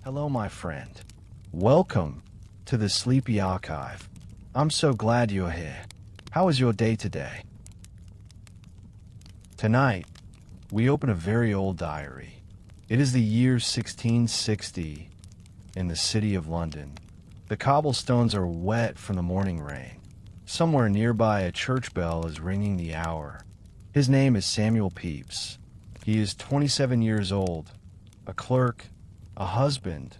Hello, my friend. Welcome to the Sleepy Archive. I'm so glad you're here. How was your day today? Tonight, we open a very old diary. It is the year 1660 in the city of London. The cobblestones are wet from the morning rain. Somewhere nearby, a church bell is ringing the hour. His name is Samuel Pepys. He is 27 years old, a clerk, a husband,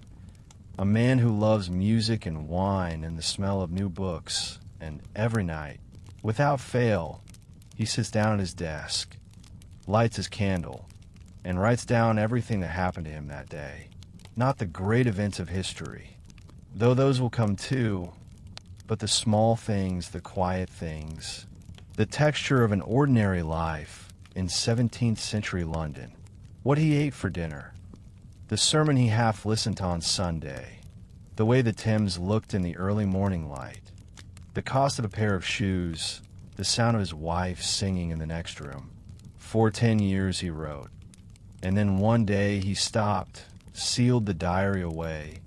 a man who loves music and wine and the smell of new books, and every night, without fail, he sits down at his desk, lights his candle, and writes down everything that happened to him that day. Not the great events of history, though those will come too, but the small things, the quiet things, the texture of an ordinary life in 17th-century London, what he ate for dinner, the sermon he half listened to on Sunday, the way the Thames looked in the early morning light, the cost of a pair of shoes, the sound of his wife singing in the next room. For 10 years he wrote, and then one day he stopped, sealed the diary away,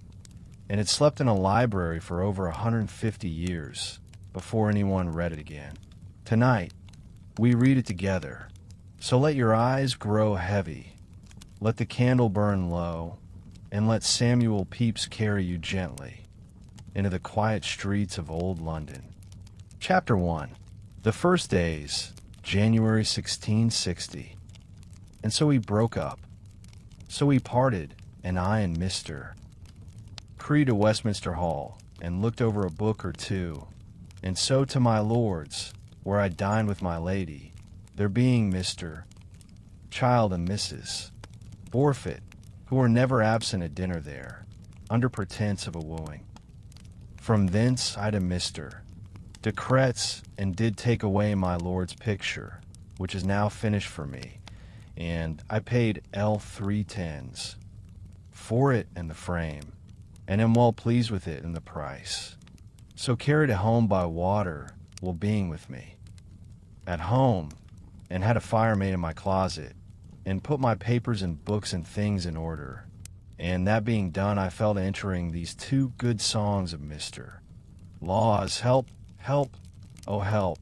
and it slept in a library for over 150 years before anyone read it again. Tonight, we read it together, so let your eyes grow heavy, let the candle burn low, and let Samuel Pepys carry you gently into the quiet streets of old London. Chapter 1. The first days, January 1660. And so we broke up. So we parted, and I and Mr. Creed to Westminster Hall, and looked over a book or two, and so to my lord's, where I dined with my lady, there being Mr. Child and Mrs. Borfit, who were never absent at dinner there, under pretense of a wooing. From thence I to Mr. de Cretz, and did take away my lord's picture, which is now finished for me, and I paid L3 for it and the frame, and am well pleased with it and the price. So carried it home by water, will being with me. At home, and had a fire made in my closet, and put my papers and books and things in order. And that being done, I fell to entering these two good songs of Mr. Laws, help, help, oh help,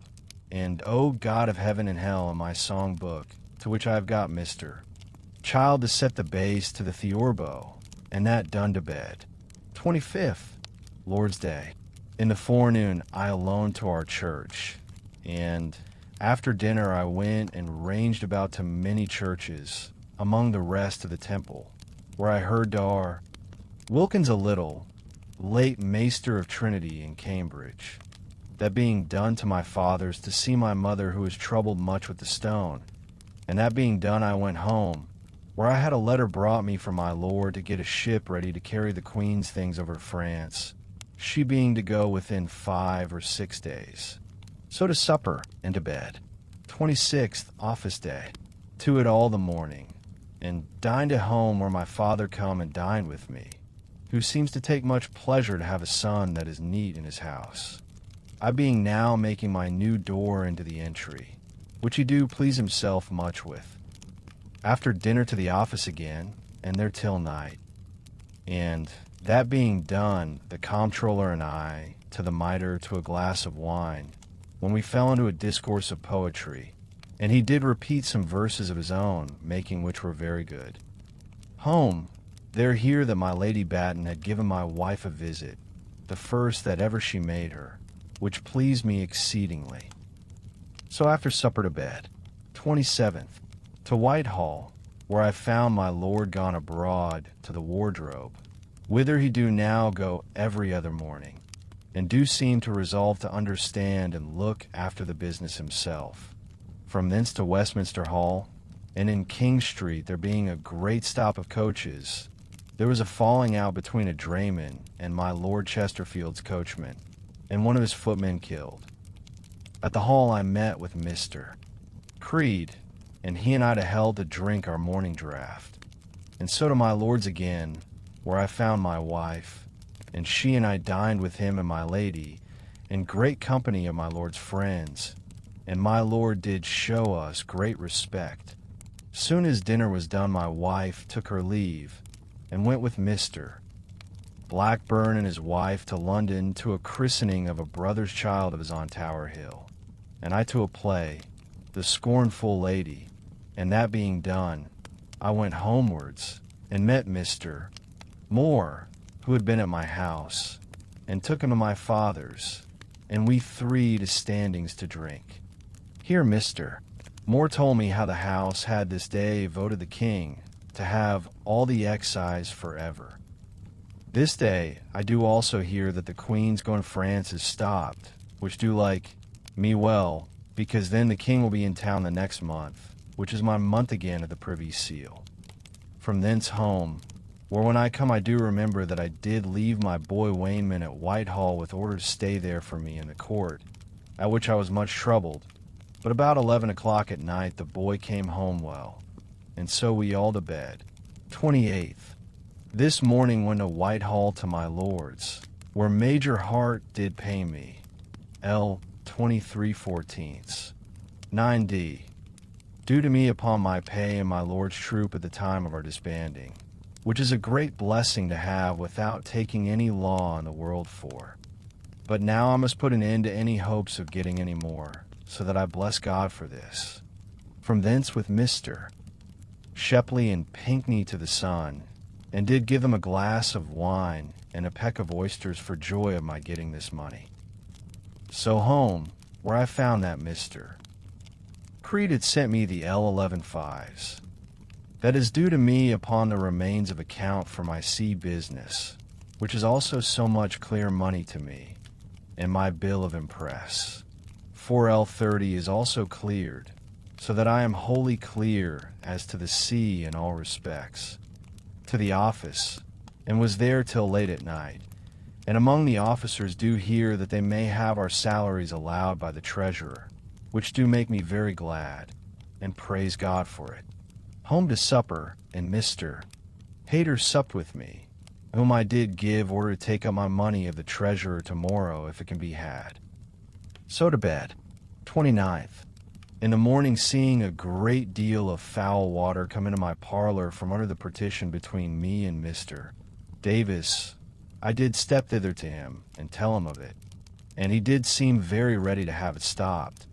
and O God of heaven and hell in my song book, to which I have got Mr. Child to set the bass to the theorbo, and that done to bed. 25th, Lord's Day. In the forenoon, I alone to our church, and after dinner I went and ranged about to many churches, among the rest of the temple, where I heard Dar Wilkins a little, late Master of Trinity in Cambridge, that being done to my father's to see my mother who was troubled much with the stone, and that being done I went home, where I had a letter brought me from my lord to get a ship ready to carry the Queen's things over to France, she being to go within 5 or 6 days. So to supper and to bed. 26th, office day. To it all the morning, and dined at home where my father come and dined with me, who seems to take much pleasure to have a son that is neat in his house. I being now making my new door into the entry, which he do please himself much with. After dinner to the office again, and there till night. And that being done, the comptroller and I, to the mitre to a glass of wine, when we fell into a discourse of poetry, and he did repeat some verses of his own, making which were very good. Home, there hear that my Lady Batten had given my wife a visit, the first that ever she made her, which pleased me exceedingly. So after supper to bed. 27th, to Whitehall, where I found my lord gone abroad to the wardrobe, whither he do now go every other morning, and do seem to resolve to understand and look after the business himself. From thence to Westminster Hall, and in King Street there being a great stop of coaches, there was a falling out between a drayman and my Lord Chesterfield's coachman, and one of his footmen killed. At the hall I met with Mr. Creed, and he and I to hell to drink our morning draught, and so to my lord's again, where I found my wife, and she and I dined with him and my lady, in great company of my lord's friends, and my lord did show us great respect. Soon as dinner was done, my wife took her leave, and went with Mr. Blackburn and his wife to London to a christening of a brother's child of his on Tower Hill, and I to a play, The Scornful Lady, and that being done, I went homewards, and met Mr. Moore, who had been at my house, and took him to my father's, and we three to Standings to drink. Here Mr. Moore told me how the house had this day voted the king to have all the excise forever. This day I do also hear that the Queen's going to France is stopped, which do like me well, because then the king will be in town the next month, which is my month again of the Privy Seal. From thence home, where when I come I do remember that I did leave my boy Wainman at Whitehall with order to stay there for me in the court, at which I was much troubled. But about 11 o'clock at night the boy came home well, and so we all to bed. 28th. This morning went to Whitehall to my lord's, where Major Hart did pay me, L. 23/14, 9d, due to me upon my pay and my lord's troop at the time of our disbanding, which is a great blessing to have without taking any law in the world for. But now I must put an end to any hopes of getting any more, so that I bless God for this. From thence with Mr. Shepley and Pinkney to the Sun, and did give them a glass of wine and a peck of oysters for joy of my getting this money. So home, where I found that Mr. Creed had sent me the L11 that is due to me upon the remains of account for my sea business, which is also so much clear money to me, and my bill of impress. 4L30 is also cleared, so that I am wholly clear as to the sea in all respects. To the office, and was there till late at night, and among the officers do hear that they may have our salaries allowed by the treasurer, which do make me very glad, and praise God for it. Home to supper, and Mr. Hayter supped with me, whom I did give order to take up my money of the treasurer tomorrow if it can be had. So to bed. 29th. In the morning seeing a great deal of foul water come into my parlor from under the partition between me and Mr. Davis, I did step thither to him and tell him of it, and he did seem very ready to have it stopped,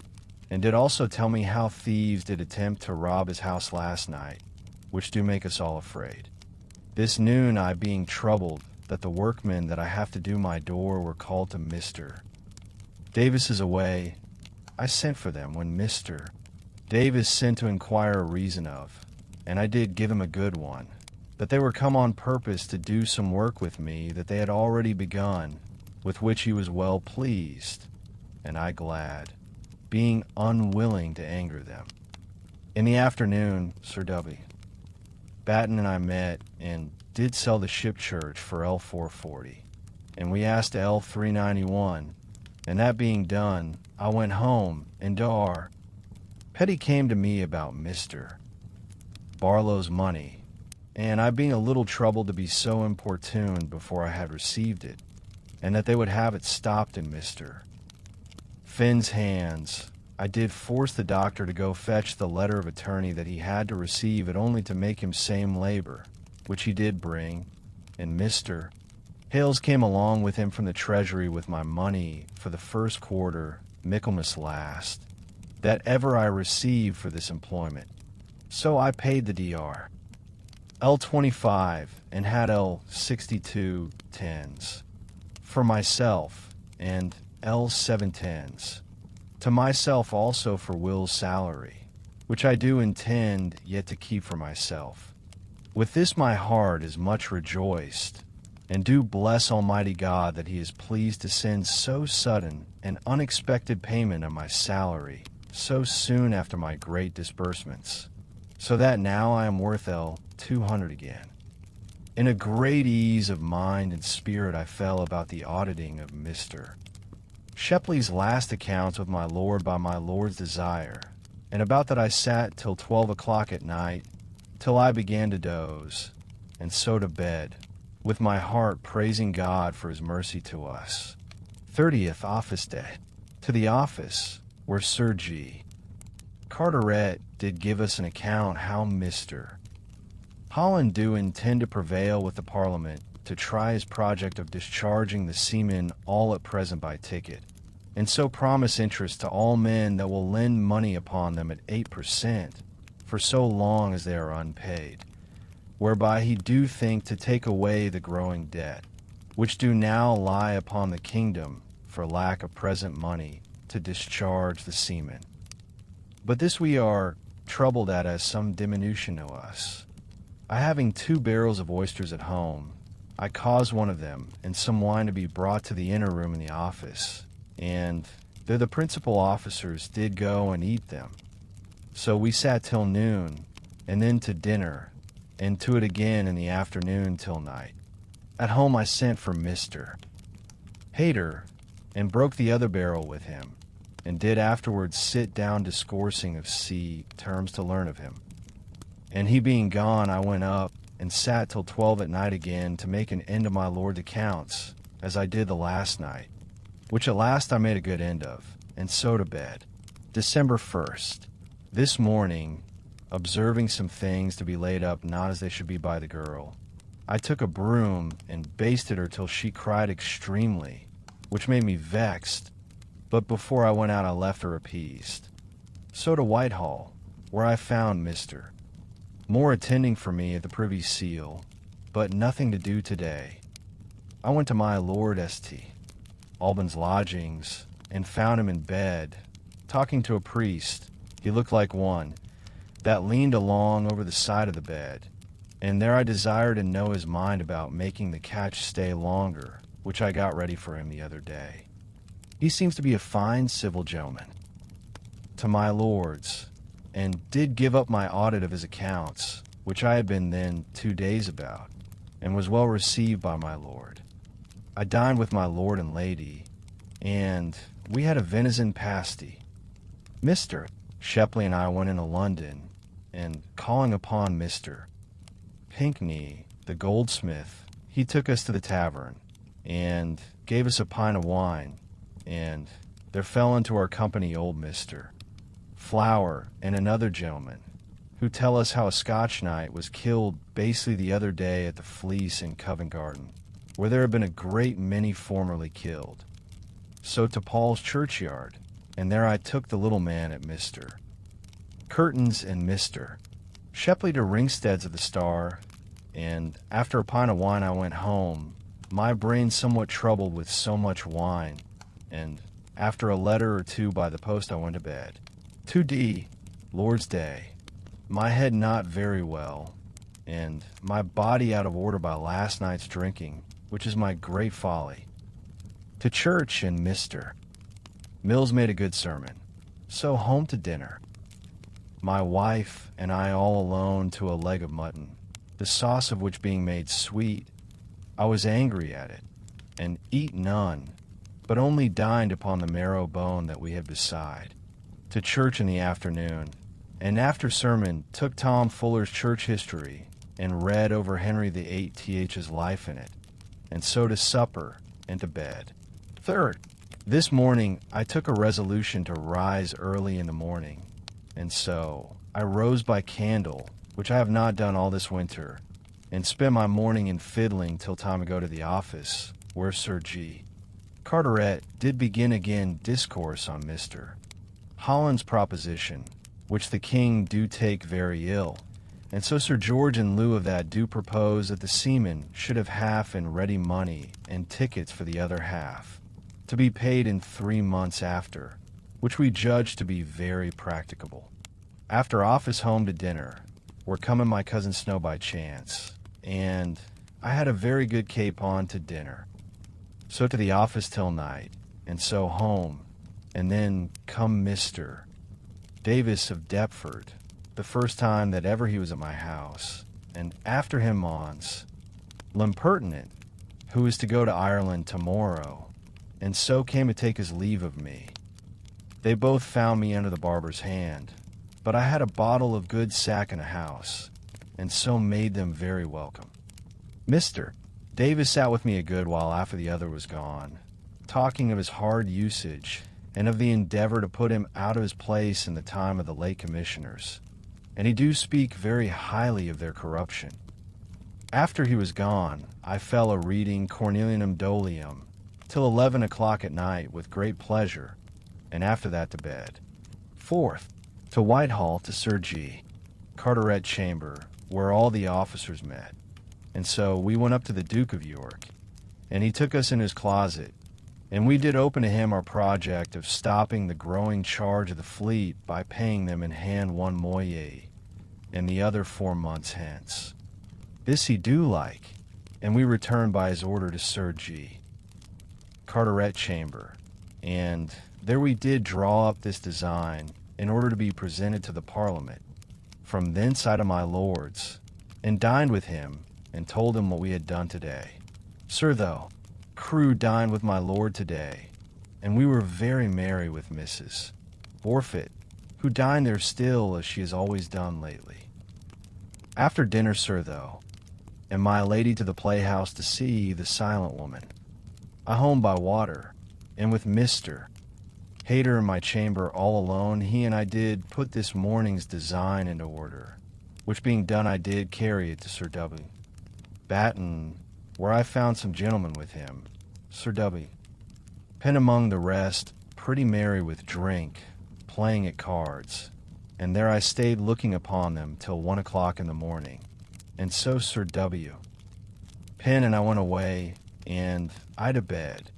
and did also tell me how thieves did attempt to rob his house last night, which do make us all afraid. This noon I being troubled that the workmen that I have to do my door were called to Mr. Davis is away, I sent for them when Mr. Davis sent to inquire a reason of, and I did give him a good one, that they were come on purpose to do some work with me that they had already begun, with which he was well pleased, and I glad, being unwilling to anger them. In the afternoon, Sir W. Batten and I met, and did sell the ship church for L440, and we asked L391, and that being done, I went home, and Dar. Petty came to me about Mr. Barlow's money, and I being a little troubled to be so importuned before I had received it, and that they would have it stopped in Mr. Finn's hands, I did force the doctor to go fetch the letter of attorney that he had to receive it only to make him same labor, which he did bring, and Mr. Hales came along with him from the treasury with my money for the first quarter, Michaelmas last, that ever I received for this employment. So I paid the Dr. L25 and had L62 tens for myself, and L7 tens to myself also for Will's salary, which I do intend yet to keep for myself. With this my heart is much rejoiced, and do bless Almighty God that he is pleased to send so sudden and unexpected payment of my salary so soon after my great disbursements, so that now I am worth L200 again. In a great ease of mind and spirit I fell about the auditing of Mr. Shepley's last accounts with my lord by my lord's desire, and about that I sat till 12 o'clock at night, till I began to doze, and so to bed, with my heart praising God for his mercy to us. 30th office day. To the office, where Sir G. Carteret did give us an account how Mr. Holland do intend to prevail with the Parliament to try his project of discharging the seamen all at present by ticket, and so promise interest to all men that will lend money upon them at 8%, for so long as they are unpaid, whereby he do think to take away the growing debt, which do now lie upon the kingdom for lack of present money to discharge the seamen. But this we are troubled at as some diminution to us. I having 2 barrels of oysters at home, I caused one of them and some wine to be brought to the inner room in the office, and there the principal officers did go and eat them. So we sat till noon, and then to dinner, and to it again in the afternoon till night. At home I sent for Mr. Hayter, and broke the other barrel with him, and did afterwards sit down discoursing of sea terms to learn of him. And he being gone, I went up, and sat till 12 at night again to make an end of my lord's accounts, as I did the last night, which at last I made a good end of, and so to bed. December 1st. This morning, observing some things to be laid up not as they should be by the girl, I took a broom and basted her till she cried extremely, which made me vexed, but before I went out I left her appeased. So to Whitehall, where I found Mr. More attending for me at the Privy Seal, but nothing to do today. I went to my Lord St. Albans' lodgings, and found him in bed, talking to a priest. He looked like one that leaned along over the side of the bed, and there I desired to know his mind about making the catch stay longer, which I got ready for him the other day. He seems to be a fine civil gentleman. To my lord's, and did give up my audit of his accounts, which I had been then 2 days about, and was well received by my lord. I dined with my lord and lady, and we had a venison pasty. Mr. Shepley and I went into London, and calling upon Mr. Pinkney, the goldsmith, he took us to the tavern, and gave us a pint of wine, and there fell into our company old Mr. Flower and another gentleman, who tell us how a Scotch knight was killed basely the other day at the Fleece in Covent Garden, where there had been a great many formerly killed. So to Paul's churchyard, and there I took the little man at Mr. Curtains and Mr. Shepley to Ringstead's of the Star, and after a pint of wine I went home, my brain somewhat troubled with so much wine, and after a letter or 2 by the post I went to bed. 2d, Lord's Day. My head not very well, and my body out of order by last night's drinking, which is my great folly. To church and Mr. Mills made a good sermon, so home to dinner. My wife and I all alone to a leg of mutton, the sauce of which being made sweet, I was angry at it, and eat none, but only dined upon the marrow bone that we had beside. To church in the afternoon, and after sermon took Tom Fuller's church history, and read over Henry VIII's life in it, and so to supper and to bed. 3rd, this morning I took a resolution to rise early in the morning, and so I rose by candle, which I have not done all this winter, and spent my morning in fiddling till time to go to the office, where Sir G. Carteret did begin again discourse on Mr. Holland's proposition, which the king do take very ill, and so Sir George in lieu of that do propose that the seamen should have half in ready money and tickets for the other half, to be paid in 3 months after, which we judge to be very practicable. After office home to dinner, where coming my cousin Snow by chance, and I had a very good capon to dinner. So to the office till night, and so home, and then come Mr. Davis of Deptford, the first time that ever he was at my house, and after him Mons, L'Impertinent, who is to go to Ireland tomorrow, and so came to take his leave of me. They both found me under the barber's hand, but I had a bottle of good sack in the house, and so made them very welcome. Mr. Davis sat with me a good while after the other was gone, talking of his hard usage, and of the endeavor to put him out of his place in the time of the late commissioners, and he do speak very highly of their corruption. After he was gone, I fell a reading Cornelianum Dolium till 11 o'clock at night with great pleasure, and after that to bed. Fourth, to Whitehall to Sir G. Carteret chamber, where all the officers met. And so we went up to the Duke of York, and he took us in his closet, and we did open to him our project of stopping the growing charge of the fleet by paying them in hand 1 moyer, and the other 4 months hence. This he do like, and we returned by his order to Sir G. Carteret chamber, and there we did draw up this design in order to be presented to the Parliament. From thence I to my lord's, and dined with him, and told him what we had done today. Sir, though, Crew dined with my lord today, and we were very merry with Mrs. Orfit, who dined there still as she has always done lately. After dinner, sir, though, and my lady to the playhouse to see The Silent Woman. I home by water, and with Mr. Hayter in my chamber all alone, he and I did put this morning's design into order, which being done I did carry it to Sir W. Batten, where I found some gentlemen with him, Sir W. Penn among the rest, pretty merry with drink, playing at cards, and there I stayed looking upon them till 1 o'clock in the morning, and so Sir W. Penn and I went away, and I to bed.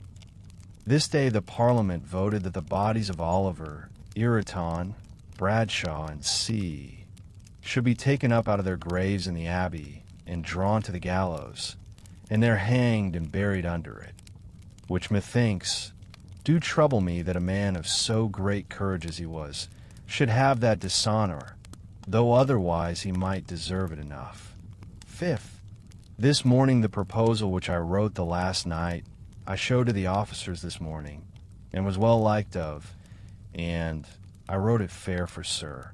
This day the Parliament voted that the bodies of Oliver, Ireton, Bradshaw, and C. should be taken up out of their graves in the Abbey and drawn to the gallows, and there hanged and buried under it, which methinks do trouble me that a man of so great courage as he was should have that dishonor, though otherwise he might deserve it enough. Fifth, this morning the proposal which I wrote the last night I showed to the officers this morning, and was well liked of, and I wrote it fair for Sir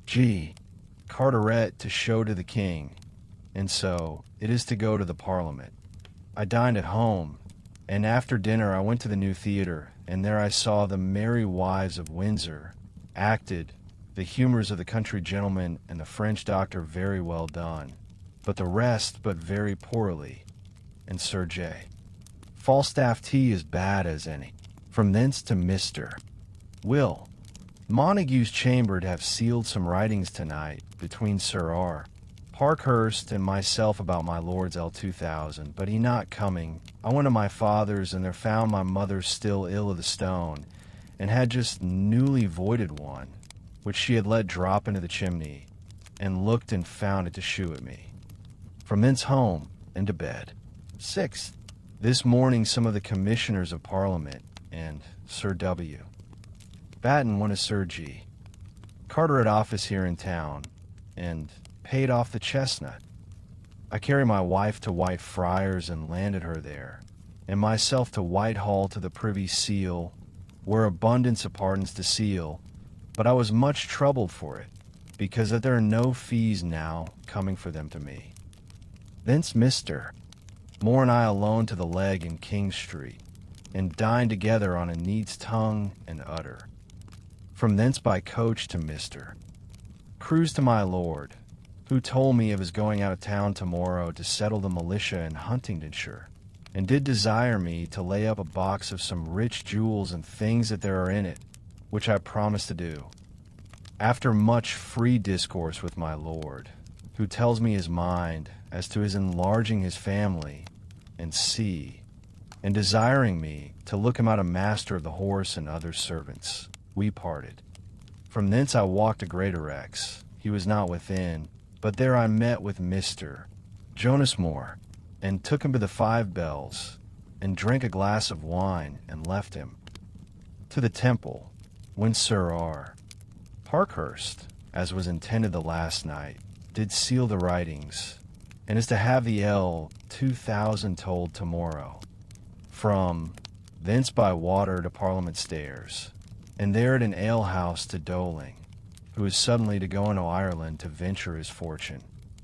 G. Carteret to show to the king, and so it is to go to the Parliament. I dined at home, and after dinner I went to the new theatre, and there I saw The Merry Wives of Windsor, acted, the humours of the country gentleman and the French doctor very well done, but the rest but very poorly, and Sir J. Falstaff tea as bad as any. From thence to Mr. Will Montague's chamber to have sealed some writings tonight between Sir R. Parkhurst and myself about my lord's L2000, but he not coming, I went to my father's, and there found my mother still ill of the stone, and had just newly voided one, which she had let drop into the chimney, and looked and found it to shew at me. From thence home, and to bed. Sixth, this morning some of the commissioners of Parliament, and Sir W. Batten went to Sir G. Carteret office here in town, and paid off the Chestnut. I carried my wife to Whitefriars and landed her there, and myself to Whitehall to the Privy Seal, where abundance of pardons to seal, but I was much troubled for it, because that there are no fees now coming for them to me. Thence Mr. Moore and I alone to the Leg in King Street, and dined together on a neat's tongue and udder. From thence by coach to Mr. Cruise to my lord, who told me of his going out of town tomorrow to settle the militia in Huntingdonshire, and did desire me to lay up a box of some rich jewels and things that there are in it, which I promised to do. After much free discourse with my lord, who tells me his mind as to his enlarging his family, and C, and desiring me to look him out a master of the horse and other servants, we parted. From thence I walked to Greatorex. He was not within, but there I met with Mr. Jonas Moore, and took him to the Five Bells, and drank a glass of wine, and left him. To the Temple, when Sir R. Parkhurst, as was intended the last night, did seal the writings, and is to have the L2000 told tomorrow. From thence by water to Parliament Stairs, and there at an alehouse to Doling, who is suddenly to go into Ireland to venture his fortune.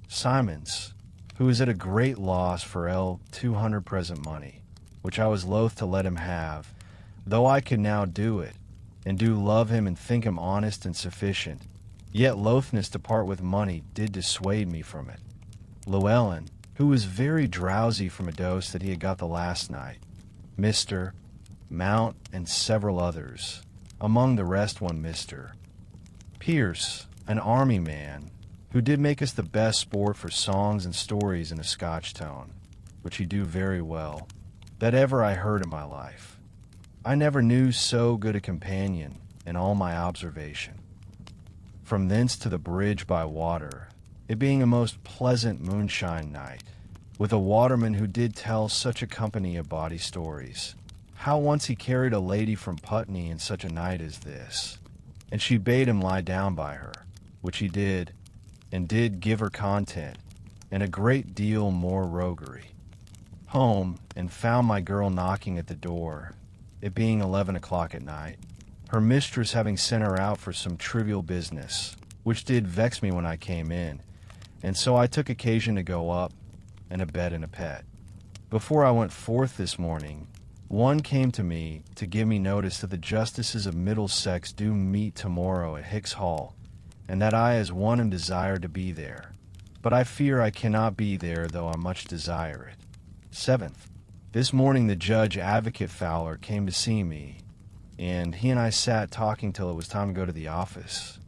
Simons, who is at a great loss for L200 present money, which I was loath to let him have, though I could now do it, and do love him and think him honest and sufficient, yet loathness to part with money did dissuade me from it. Llewellyn, who was very drowsy from a dose that he had got the last night, Mr. Mount, and several others, among the rest one Mr. Pierce, an army man, who did make us the best sport for songs and stories in a Scotch tone, which he do very well, that ever I heard in my life. I never knew so good a companion in all my observation. From thence to the bridge by water, it being a most pleasant moonshine night, with a waterman who did tell such a company of bawdy stories, how once he carried a lady from Putney in such a night as this, and she bade him lie down by her, which he did, and did give her content, and a great deal more roguery. Home, and found my girl knocking at the door, it being 11 o'clock at night, her mistress having sent her out for some trivial business, which did vex me when I came in, and so I took occasion to go up, and a bed and a pet. Before I went forth this morning, one came to me to give me notice that the justices of Middlesex do meet tomorrow at Hicks Hall, and that I as one am desired to be there. But I fear I cannot be there, though I much desire it. 7th. This morning the Judge Advocate Fowler came to see me, and he and I sat talking till it was time to go to the office.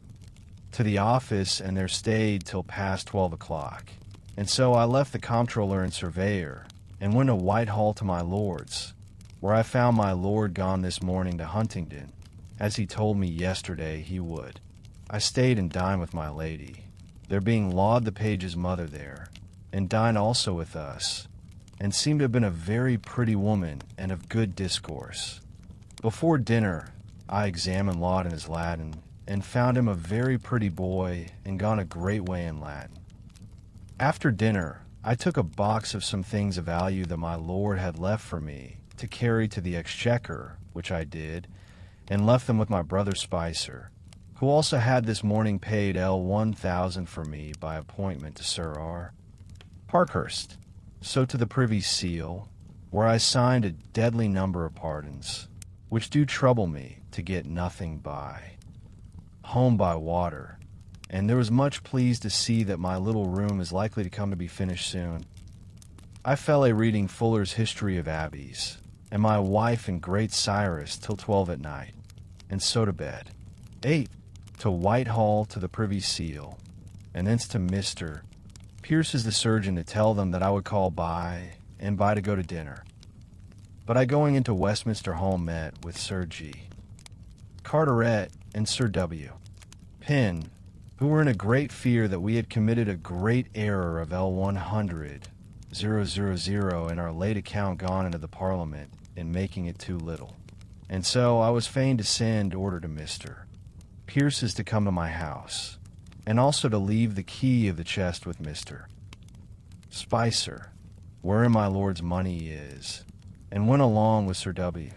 And there stayed till past 12 o'clock. And so I left the comptroller and surveyor, and went to Whitehall to my lord's, where I found my lord gone this morning to Huntingdon, as he told me yesterday he would. I stayed and dined with my lady, there being Laud the page's mother there, and dined also with us, and seemed to have been a very pretty woman and of good discourse. Before dinner, I examined Laud in his Latin, and found him a very pretty boy, and gone a great way in Latin. After dinner, I took a box of some things of value that my lord had left for me to carry to the exchequer, which I did, and left them with my brother Spicer, who also had this morning paid L1000 for me by appointment to Sir R. Parkhurst. So to the Privy Seal, where I signed a deadly number of pardons, which do trouble me to get nothing by. Home by water, and there was much pleased to see that my little room is likely to come to be finished soon. I fell a reading Fuller's History of Abbeys, and my wife and Great Cyrus till 12 at night, and so to bed. 8. To Whitehall to the Privy Seal, and thence to Mr. Pierce's the surgeon to tell them that I would call by, and by to go to dinner. But I going into Westminster Hall met with Sir G. Carteret and Sir W. Pym, who were in a great fear that we had committed a great error of L100, 000, and our late account gone into the Parliament in making it too little. And so I was fain to send order to Mr. Pierce's to come to my house, and also to leave the key of the chest with Mr. Spicer, wherein my lord's money is, and went along with Sir W.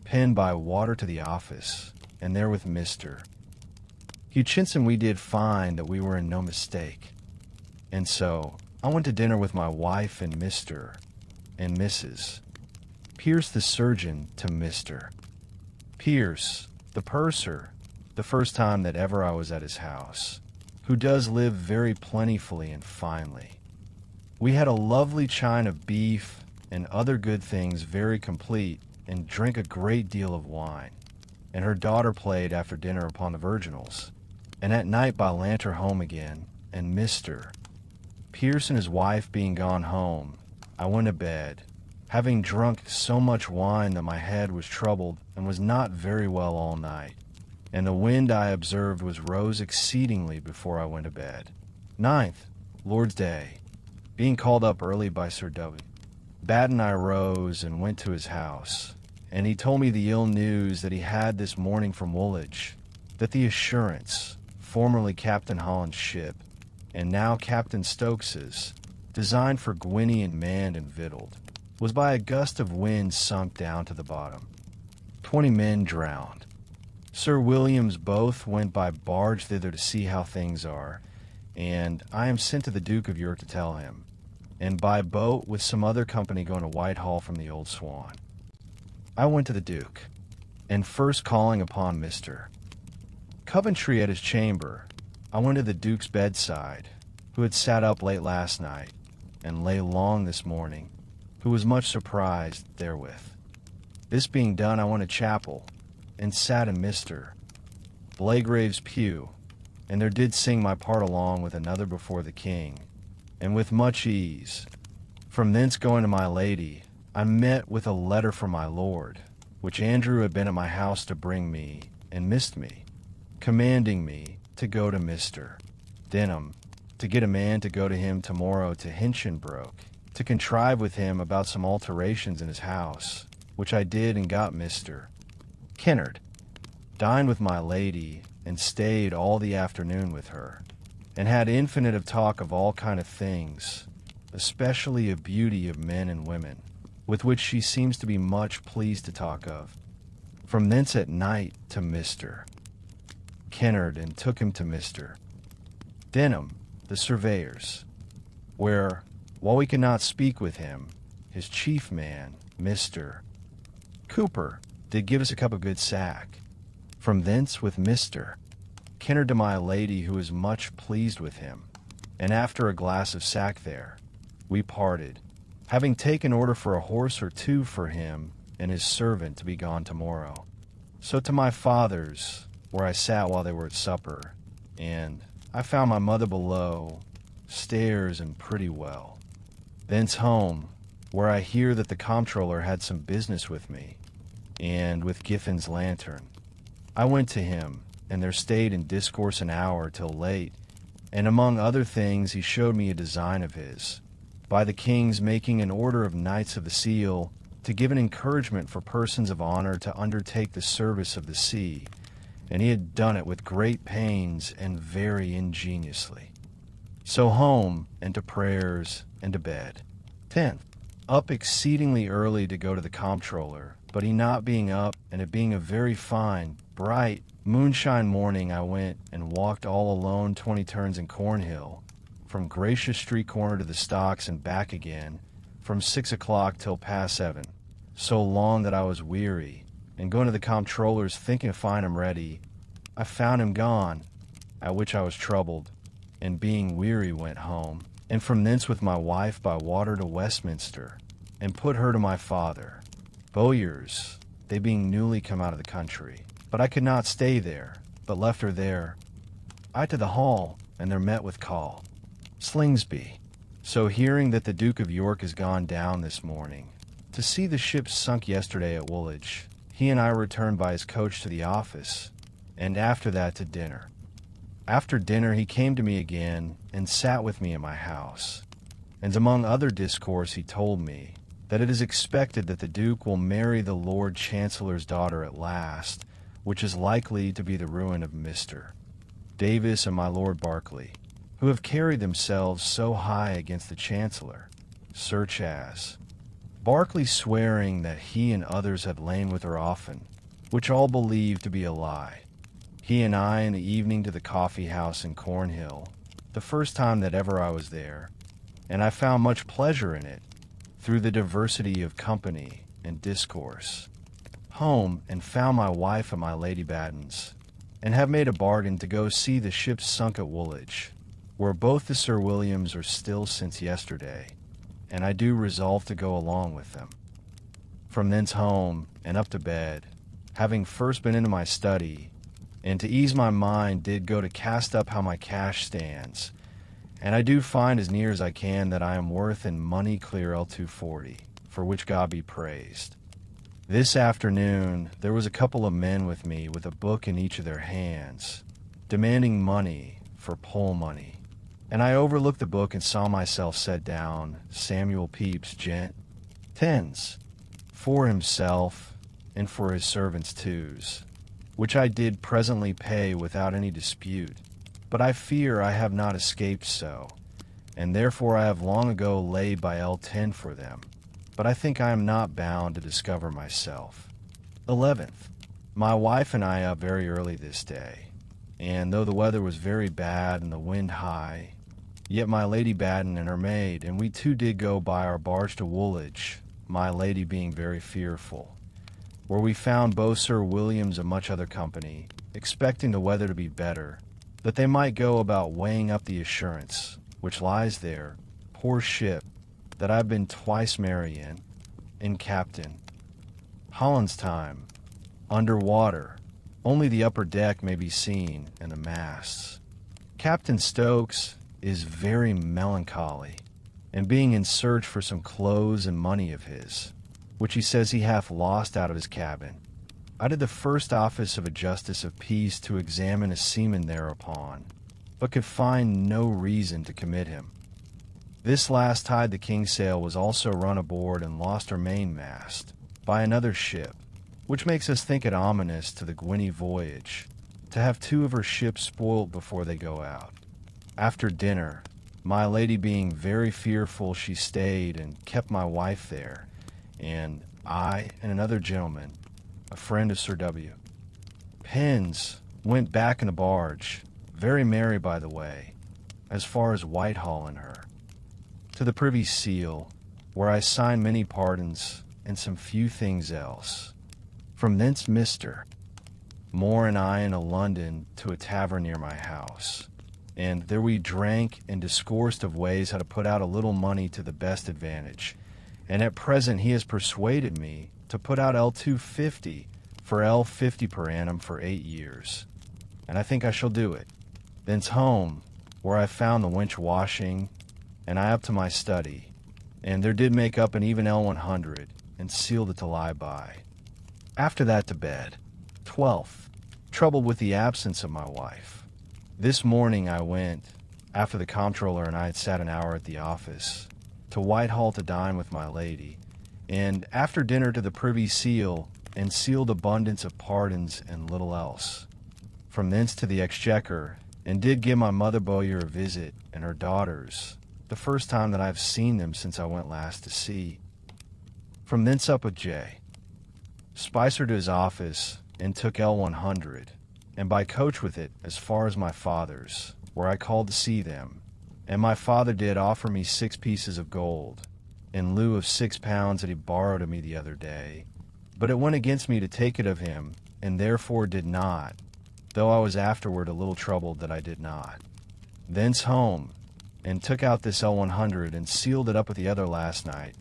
Pym by water to the office, and there with Mr. Hutchinson we did find that we were in no mistake, and so I went to dinner with my wife and Mr. and Mrs. Pierce the surgeon to Mr. Pierce the purser, the first time that ever I was at his house, who does live very plentifully and finely. We had a lovely chine of beef and other good things very complete, and drank a great deal of wine, and her daughter played after dinner upon the virginals, and at night by lantern home again, and Mr. Pierce and his wife being gone home, I went to bed, having drunk so much wine that my head was troubled and was not very well all night, and the wind I observed was rose exceedingly before I went to bed. 9th, Lord's Day, being called up early by Sir W. Batt and I rose and went to his house, and he told me the ill news that he had this morning from Woolwich, that the Assurance, formerly Captain Holland's ship, and now Captain Stokes's, designed for Gwinney and manned and victualled, was by a gust of wind sunk down to the bottom. 20 men drowned. Sir William's both went by barge thither to see how things are, and I am sent to the Duke of York to tell him, and by boat with some other company going to Whitehall from the Old Swan. I went to the Duke, and first calling upon Mr. Coventry at his chamber, I went to the Duke's bedside, who had sat up late last night, and lay long this morning, who was much surprised therewith. This being done, I went to chapel, and sat in Mr. Blagrave's pew, and there did sing my part along with another before the king, and with much ease. From thence going to my lady, I met with a letter from my lord, which Andrew had been at my house to bring me, and missed me, commanding me to go to Mr. Denham, to get a man to go to him tomorrow to Hinchinbroke, to contrive with him about some alterations in his house, which I did and got Mr. Kennard, dined with my lady, and stayed all the afternoon with her, and had infinite of talk of all kind of things, especially of beauty of men and women, with which she seems to be much pleased to talk of. From thence at night to Mr. Kennard, and took him to Mr. Denham, the surveyor's, where, while we could not speak with him, his chief man, Mr. Cooper, did give us a cup of good sack. From thence with Mr. Kennard to my lady, who was much pleased with him, and after a glass of sack there, we parted, having taken order for a horse or two for him and his servant to be gone tomorrow. So to my father's, where I sat while they were at supper, and I found my mother below stairs and pretty well. Thence home, where I hear that the comptroller had some business with me, and with Giffin's lantern. I went to him, and there stayed in discourse an hour till late, and among other things he showed me a design of his, by the king's making an order of Knights of the Seal, to give an encouragement for persons of honor to undertake the service of the sea, and he had done it with great pains and very ingeniously. So home, and to prayers, and to bed. 10th. Up exceedingly early to go to the comptroller, but he not being up, and it being a very fine, bright, moonshine morning, I went and walked all alone 20 turns in Cornhill, from Gracious Street corner to the Stocks and back again, from 6 o'clock till past 7, so long that I was weary, and going to the comptroller's thinking to find him ready, I found him gone, at which I was troubled, and being weary went home, and from thence with my wife by water to Westminster, and put her to my father, Bowyer's, they being newly come out of the country. But I could not stay there, but left her there. I to the hall, and there met with call. Slingsby. So hearing that the Duke of York is gone down this morning, to see the ship sunk yesterday at Woolwich, he and I returned by his coach to the office, and after that to dinner. After dinner he came to me again, and sat with me in my house, and among other discourse he told me that it is expected that the Duke will marry the Lord Chancellor's daughter at last, which is likely to be the ruin of Mr. Davis and my Lord Berkeley, who have carried themselves so high against the Chancellor, such as Berkeley swearing that he and others have lain with her often, which all believe to be a lie. He and I in the evening to the coffee house in Cornhill, the first time that ever I was there, and I found much pleasure in it, through the diversity of company and discourse. Home, and found my wife at my Lady Batten's, and have made a bargain to go see the ship sunk at Woolwich, where both the Sir Williams are still since yesterday, and I do resolve to go along with them. From thence home, and up to bed, having first been into my study, and to ease my mind did go to cast up how my cash stands, and I do find as near as I can that I am worth in money clear L240, for which God be praised. This afternoon there was a couple of men with me with a book in each of their hands, demanding money for poll money, and I overlooked the book and saw myself set down, Samuel Pepys, gent. 10s, for himself and for his servants 2s, which I did presently pay without any dispute, but I fear I have not escaped so, and therefore I have long ago laid by L10 for them, but I think I am not bound to discover myself. 11th, my wife and I up very early this day, and though the weather was very bad and the wind high, yet my Lady Batten and her maid and we two did go by our barge to Woolwich, my lady being very fearful, where we found both Sir Williams and much other company, expecting the weather to be better, that they might go about weighing up the Assurance, which lies there, poor ship, that I've been twice merry in Captain Holland's time, under water, only the upper deck may be seen and the masts. Captain Stokes is very melancholy, and being in search for some clothes and money of his, which he says he hath lost out of his cabin, I did the first office of a justice of peace to examine a seaman thereupon, but could find no reason to commit him. This last tide the Kingsail was also run aboard and lost her mainmast by another ship, which makes us think it ominous to the Gwinny voyage to have two of her ships spoiled before they go out. After dinner, my lady being very fearful, she stayed and kept my wife there, and I and another gentleman, a friend of Sir W. Penn's, went back in a barge, very merry by the way, as far as Whitehall in her, to the Privy Seal, where I signed many pardons and some few things else. From thence Mr. Moore and I into London to a tavern near my house, and there we drank and discoursed of ways how to put out a little money to the best advantage, and at present he has persuaded me to put out L250 for L50 per annum for 8 years, and I think I shall do it. Thence home, where I found the wench washing, and I up to my study, and there did make up an even L100, and sealed it to lie by. After that to bed. 12th. Troubled with the absence of my wife. This morning I went, after the comptroller and I had sat an hour at the office, to Whitehall to dine with my lady, and after dinner to the Privy Seal, and sealed abundance of pardons and little else. From thence to the Exchequer, and did give my mother Bowyer a visit, and her daughters, the first time that I have seen them since I went last to sea. From thence up with J. Spicer to his office, and took L100, and by coach with it as far as my father's, where I called to see them, and my father did offer me 6 pieces of gold, in lieu of 6 pounds that he borrowed of me the other day, but it went against me to take it of him, and therefore did not, though I was afterward a little troubled that I did not. Thence home, and took out this L100 and sealed it up with the other last night,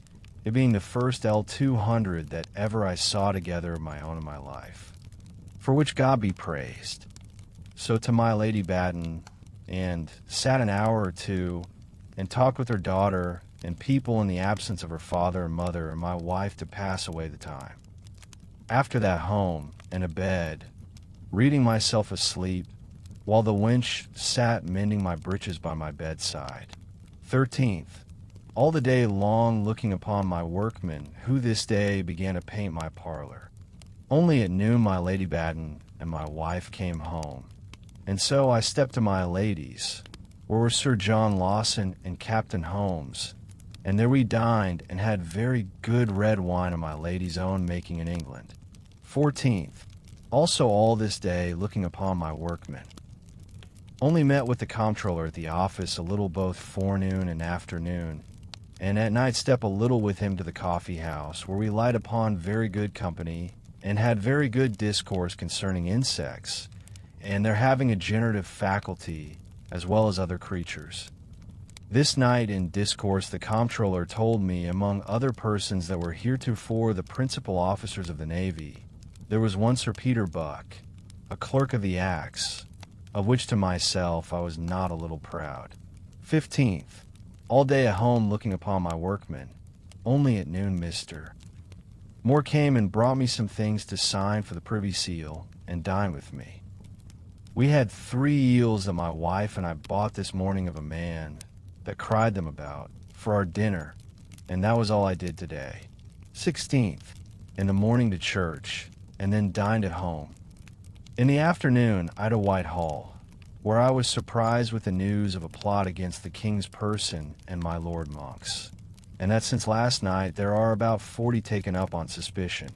it being the first L200 that ever I saw together of my own in my life, for which God be praised. So to my Lady Batten, and sat an hour or two, and talked with her daughter and people in the absence of her father and mother and my wife to pass away the time. After that home, and a bed, reading myself asleep, while the wench sat mending my breeches by my bedside. 13th. All the day long looking upon my workmen, who this day began to paint my parlor. Only at noon my Lady Batten and my wife came home, and so I stepped to my lady's, where were Sir John Lawson and Captain Holmes, and there we dined and had very good red wine of my lady's own making in England. 14th. Also all this day looking upon my workmen. Only met with the comptroller at the office a little both forenoon and afternoon, and at night step a little with him to the coffee house, where we light upon very good company, and had very good discourse concerning insects, and their having a generative faculty, as well as other creatures. This night in discourse the comptroller told me, among other persons that were heretofore the principal officers of the Navy, there was one Sir Peter Buck, a clerk of the Acts, of which to myself I was not a little proud. 15th. All day at home looking upon my workmen. Only at noon Mr. Moore came and brought me some things to sign for the Privy Seal, and dine with me. We had 3 eels that my wife and I bought this morning of a man that cried them about, for our dinner, and that was all I did today. 16th. In the morning to church, and then dined at home. In the afternoon I to Whitehall, where I was surprised with the news of a plot against the king's person and my lord monks, and that since last night there are about 40 taken up on suspicion,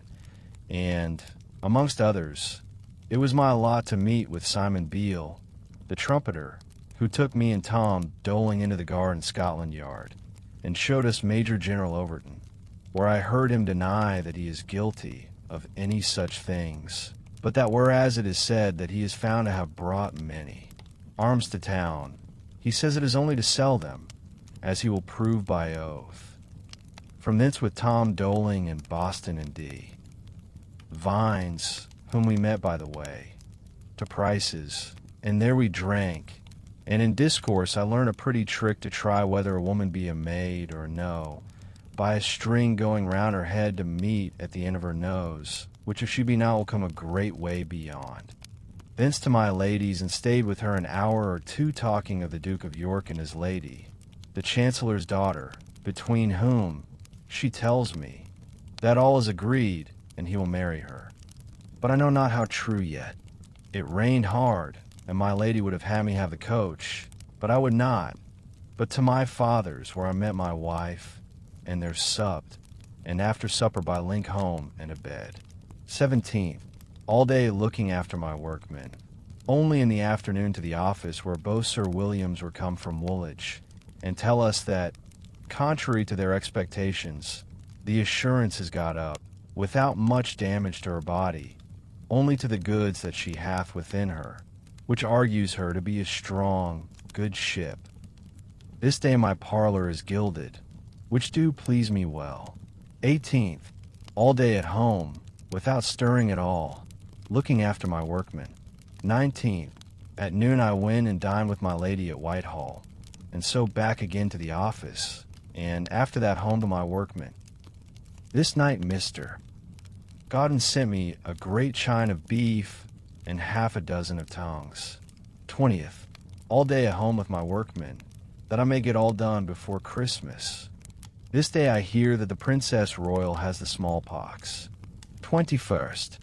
and, amongst others, it was my lot to meet with Simon Beale, the trumpeter, who took me and Tom doling into the guard in Scotland Yard, and showed us Major General Overton, where I heard him deny that he is guilty of any such things, but that whereas it is said that he is found to have brought many arms to town, he says it is only to sell them, as he will prove by oath, From thence with Tom Doling and Boston and D. Vines, whom we met by the way, to Price's, and there we drank, and in discourse I learned a pretty trick to try whether a woman be a maid or no, by a string going round her head to meet at the end of her nose, which if she be not will come a great way beyond. Thence to my lady's, and stayed with her an hour or two talking of the Duke of York and his lady, the Chancellor's daughter, between whom, she tells me, that all is agreed, and he will marry her. But I know not how true yet. It rained hard, and my lady would have had me have the coach, but I would not, but to my father's, where I met my wife, and there supped, and after supper by link home and a bed. 17th, all day looking after my workmen, only in the afternoon to the office, where both Sir Williams were come from Woolwich, and tell us that, contrary to their expectations, the Assurance has got up, without much damage to her body, only to the goods that she hath within her, which argues her to be a strong, good ship. This day my parlour is gilded, which do please me well. 18th, all day at home, without stirring at all, looking after my workmen. 19th, at noon I went and dined with my lady at Whitehall, and so back again to the office, and after that home to my workmen. This night, Mr. Godden sent me a great chine of beef and half a dozen of tongues. 20th, all day at home with my workmen, that I may get all done before Christmas. This day I hear that the Princess Royal has the smallpox. 21st,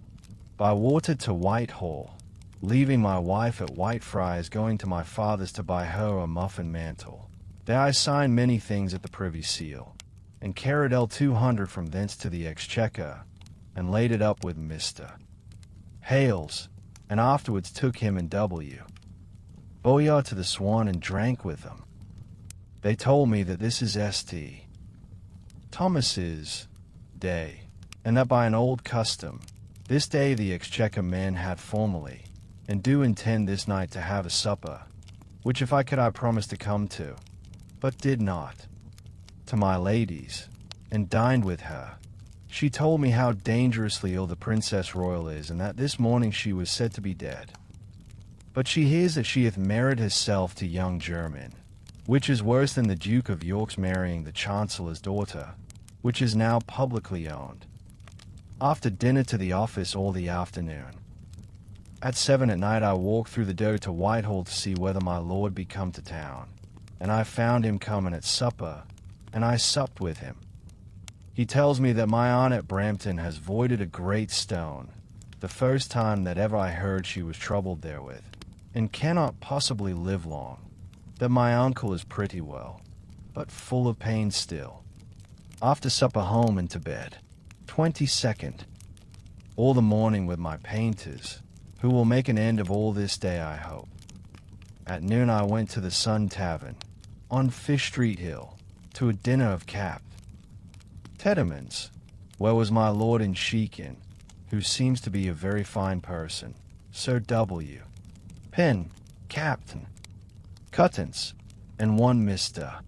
by water to Whitehall, leaving my wife at Whitefriars, going to my father's to buy her a muffin mantle. There I signed many things at the Privy Seal, and carried L200 from thence to the Exchequer, and laid it up with Mr. Hales, and afterwards took him and W. Bowyer to the Swan and drank with them. They told me that this is St. Thomas's day, and that by an old custom, this day the Exchequer men had formerly, and do intend this night to have a supper, which if I could I promised to come to, but did not, to my lady's, and dined with her. She told me how dangerously ill the Princess Royal is, and that this morning she was said to be dead. But she hears that she hath married herself to young Jermyn, which is worse than the Duke of York's marrying the Chancellor's daughter, which is now publicly owned. After dinner to the office all the afternoon. At 7 at night I walked through the door to Whitehall to see whether my lord be come to town, and I found him coming at supper, and I supped with him. He tells me that my aunt at Brampton has voided a great stone, the first time that ever I heard she was troubled therewith, and cannot possibly live long, that my uncle is pretty well, but full of pain still. After supper home and to bed. 22nd, all the morning with my painters, who will make an end of all this day, I hope. At noon I went to the Sun Tavern, on Fish Street Hill, to a dinner of Cap. Tedderman's, where was my lord in Sheekin, who seems to be a very fine person, Sir W. Penn, Captain, Cuttance, and one Mr.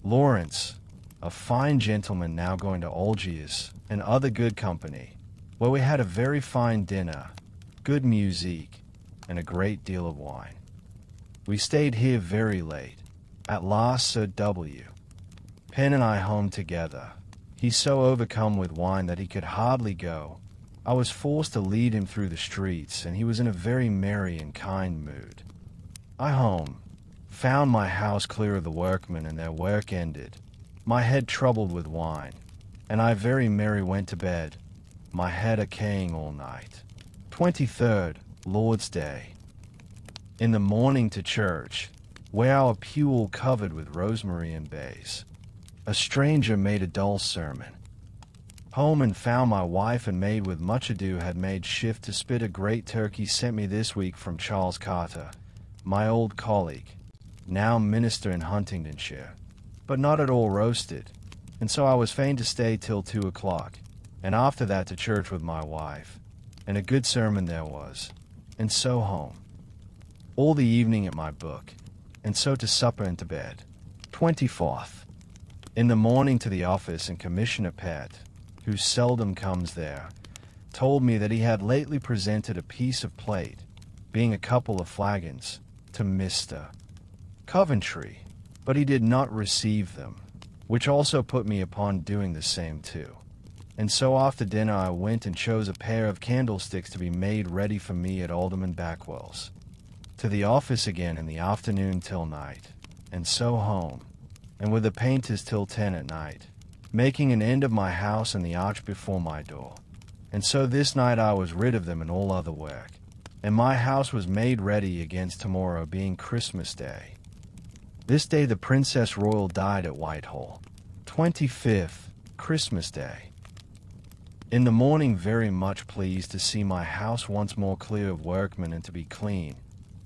Lawrence, a fine gentleman now going to Algiers, and other good company, where we had a very fine dinner, good music, and a great deal of wine. We stayed here very late. At last Sir W. Penn and I home together. He so overcome with wine that he could hardly go. I was forced to lead him through the streets, and he was in a very merry and kind mood. I home, found my house clear of the workmen and their work ended, my head troubled with wine, and I very merry went to bed, my head a-caying all night. 23rd, Lord's Day. In the morning to church, where our pew all covered with rosemary and bays. A stranger made a dull sermon. Home and found my wife and maid with much ado had made shift to spit a great turkey sent me this week from Charles Carter, my old colleague, now minister in Huntingdonshire, but not at all roasted, and so I was fain to stay till 2 o'clock, and after that to church with my wife, and a good sermon there was, and so home. All the evening at my book, and so to supper and to bed. 24th. In the morning to the office, and Commissioner Pett, who seldom comes there, told me that he had lately presented a piece of plate, being a couple of flagons, to Mr. Coventry, but he did not receive them, which also put me upon doing the same too. And so after dinner I went and chose a pair of candlesticks to be made ready for me at Alderman Backwell's. To the office again in the afternoon till night, and so home, and with the painters till 10 at night, making an end of my house and the arch before my door. And so this night I was rid of them and all other work, and my house was made ready against tomorrow being Christmas Day. This day the Princess Royal died at Whitehall, 25th, Christmas Day. In the morning very much pleased to see my house once more clear of workmen and to be clean,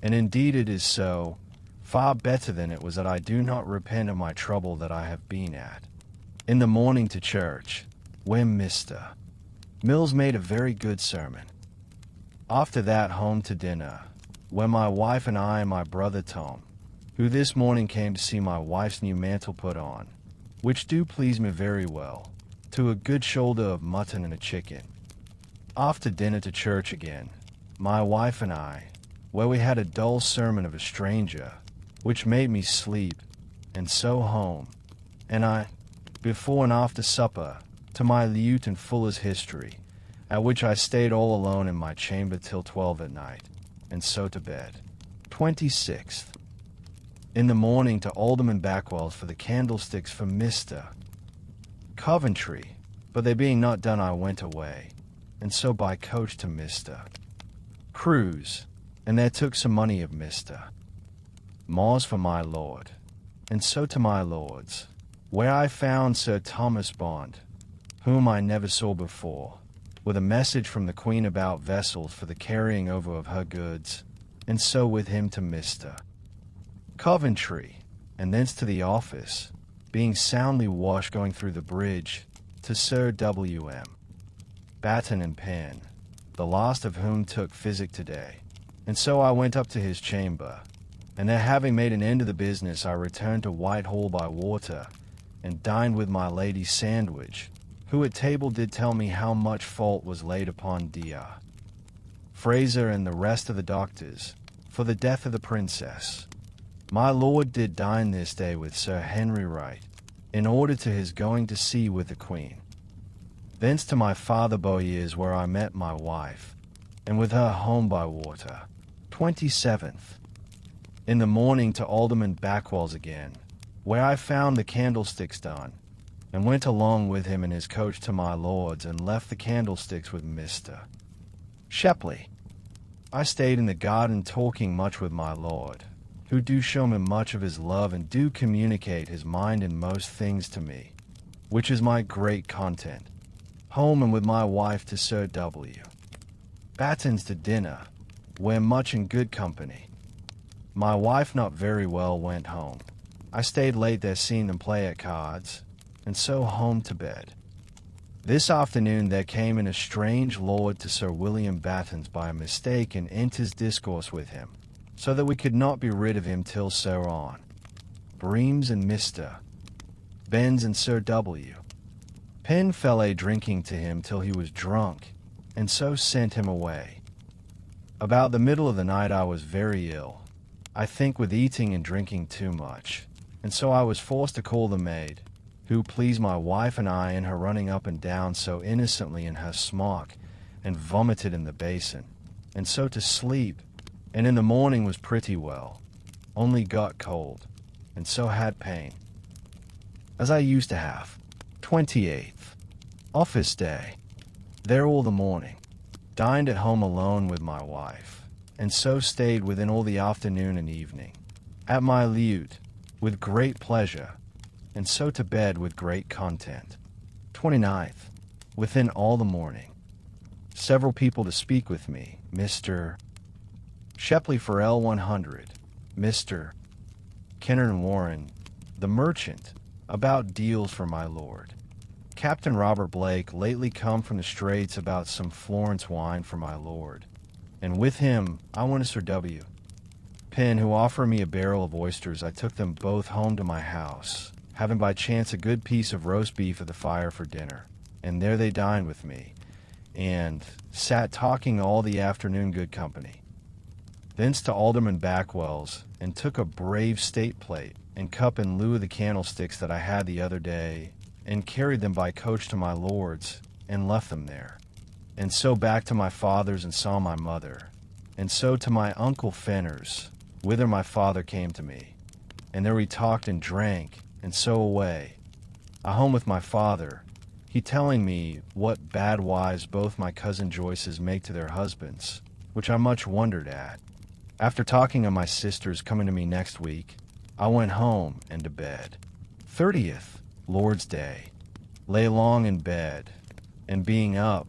and indeed it is so, far better than it was that I do not repent of my trouble that I have been at. In the morning to church, where Mr. Mills made a very good sermon. After that home to dinner, where my wife and I and my brother Tom, who this morning came to see my wife's new mantle put on, which do please me very well, to a good shoulder of mutton and a chicken. After dinner to church again, my wife and I, where we had a dull sermon of a stranger, which made me sleep, and so home, and I, before and after supper, to my Lute and Fuller's History, at which I stayed all alone in my chamber till 12 at night, and so to bed. 26th. In the morning to Alderman Backwell's for the candlesticks for Mr. Coventry, but they being not done I went away, and so by coach to Mr. Cruse, and there took some money of Mr. Moss for my lord, and so to my lord's, where I found Sir Thomas Bond, whom I never saw before, with a message from the Queen about vessels for the carrying over of her goods, and so with him to Mr. Coventry, and thence to the office, being soundly washed going through the bridge, to Sir W.M. Batten and Penn, the last of whom took physic today, and so I went up to his chamber, and there having made an end of the business I returned to Whitehall by water, and dined with my Lady Sandwich, who at table did tell me how much fault was laid upon Dr. Fraser and the rest of the doctors, for the death of the princess. My lord did dine this day with Sir Henry Wright, in order to his going to sea with the Queen. Thence to my father Bowyer's, where I met my wife, and with her home by water. 27th. In the morning to Alderman Backwell's again, where I found the candlesticks done, and went along with him in his coach to my lord's, and left the candlesticks with Mr. Shepley. I stayed in the garden talking much with my lord, who do show me much of his love and do communicate his mind in most things to me, which is my great content. Home and with my wife to Sir W. Batten's to dinner, where much in good company. My wife not very well went home. I stayed late there seeing them play at cards, and so home to bed. This afternoon there came in a strange lord to Sir William Batten's by a mistake and enters discourse with him, so that we could not be rid of him till so on. Breams and Mr. Benz and Sir W. Penn fell a drinking to him till he was drunk, and so sent him away. About the middle of the night I was very ill, I think with eating and drinking too much, and so I was forced to call the maid, who pleased my wife and I in her running up and down so innocently in her smock, and vomited in the basin, and so to sleep, and in the morning was pretty well, only got cold, and so had pain, as I used to have. 28th. Office day. There all the morning. Dined at home alone with my wife, and so stayed within all the afternoon and evening. At my lute, with great pleasure, and so to bed with great content. 29th. Within all the morning. Several people to speak with me, Mr. Shepley for L100, Mr. Kenner and Warren, the merchant, about deals for my lord. Captain Robert Blake, lately come from the Straits about some Florence wine for my lord, and with him I went to Sir W. Penn, who offered me a barrel of oysters. I took them both home to my house, having by chance a good piece of roast beef at the fire for dinner. And there they dined with me, and sat talking all the afternoon, good company. Thence to Alderman Backwell's, and took a brave state plate and cup in lieu of the candlesticks that I had the other day, and carried them by coach to my lord's, and left them there. And so back to my father's, and saw my mother, and so to my uncle Fenner's, whither my father came to me. And there we talked and drank, and so away. I home with my father, he telling me what bad wives both my cousin Joyces make to their husbands, which I much wondered at. After talking of my sisters coming to me next week, I went home and to bed. 30th, Lord's Day. Lay long in bed, and being up,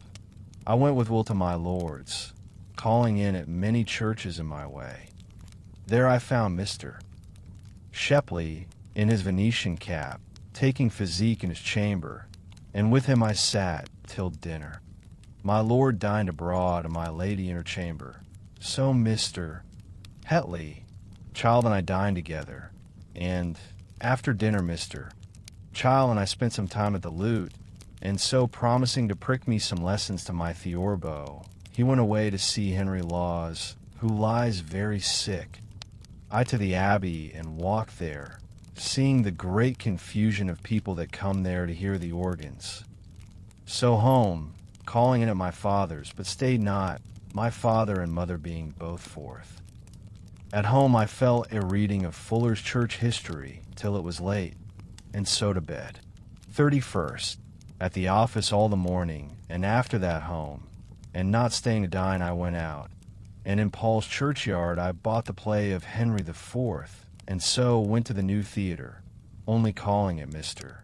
I went with Will to my lord's, calling in at many churches in my way. There I found Mr. Shepley in his Venetian cap, taking physique in his chamber, and with him I sat till dinner. My lord dined abroad, and my lady in her chamber. So Mr. Hetley, Child and I dined together, and after dinner Mr. Child and I spent some time at the lute, and so promising to prick me some lessons to my theorbo, he went away to see Henry Laws, who lies very sick. I to the abbey and walked there, seeing the great confusion of people that come there to hear the organs. So home, calling in at my father's, but stayed not, my father and mother being both forth. At home I fell a reading of Fuller's Church History till it was late, and so to bed. 31st, at the office all the morning, and after that home, and not staying to dine I went out, and in Paul's churchyard I bought the play of Henry IV, and so went to the new theater, only calling it Mr.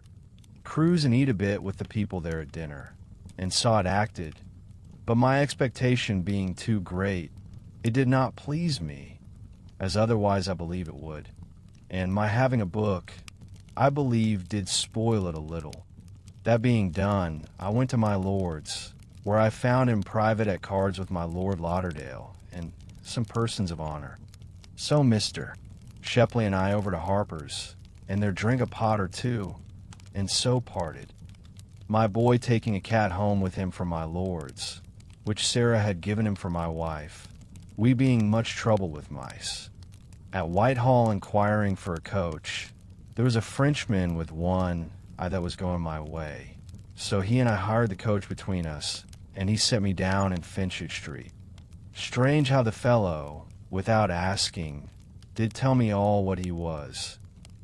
Cruise and eat a bit with the people there at dinner, and saw it acted, but my expectation being too great, it did not please me, as otherwise I believe it would, and my having a book, I believe, did spoil it a little. That being done, I went to my lord's, where I found him private at cards with my Lord Lauderdale, and some persons of honor. So Mr. Shepley and I over to Harper's, and there drank a pot or two, and so parted. My boy taking a cat home with him from my lord's, which Sarah had given him for my wife, we being much trouble with mice. At Whitehall inquiring for a coach, there was a Frenchman with one that was going my way, so he and I hired the coach between us, and he set me down in Finchard Street. Strange how the fellow, without asking, did tell me all what he was,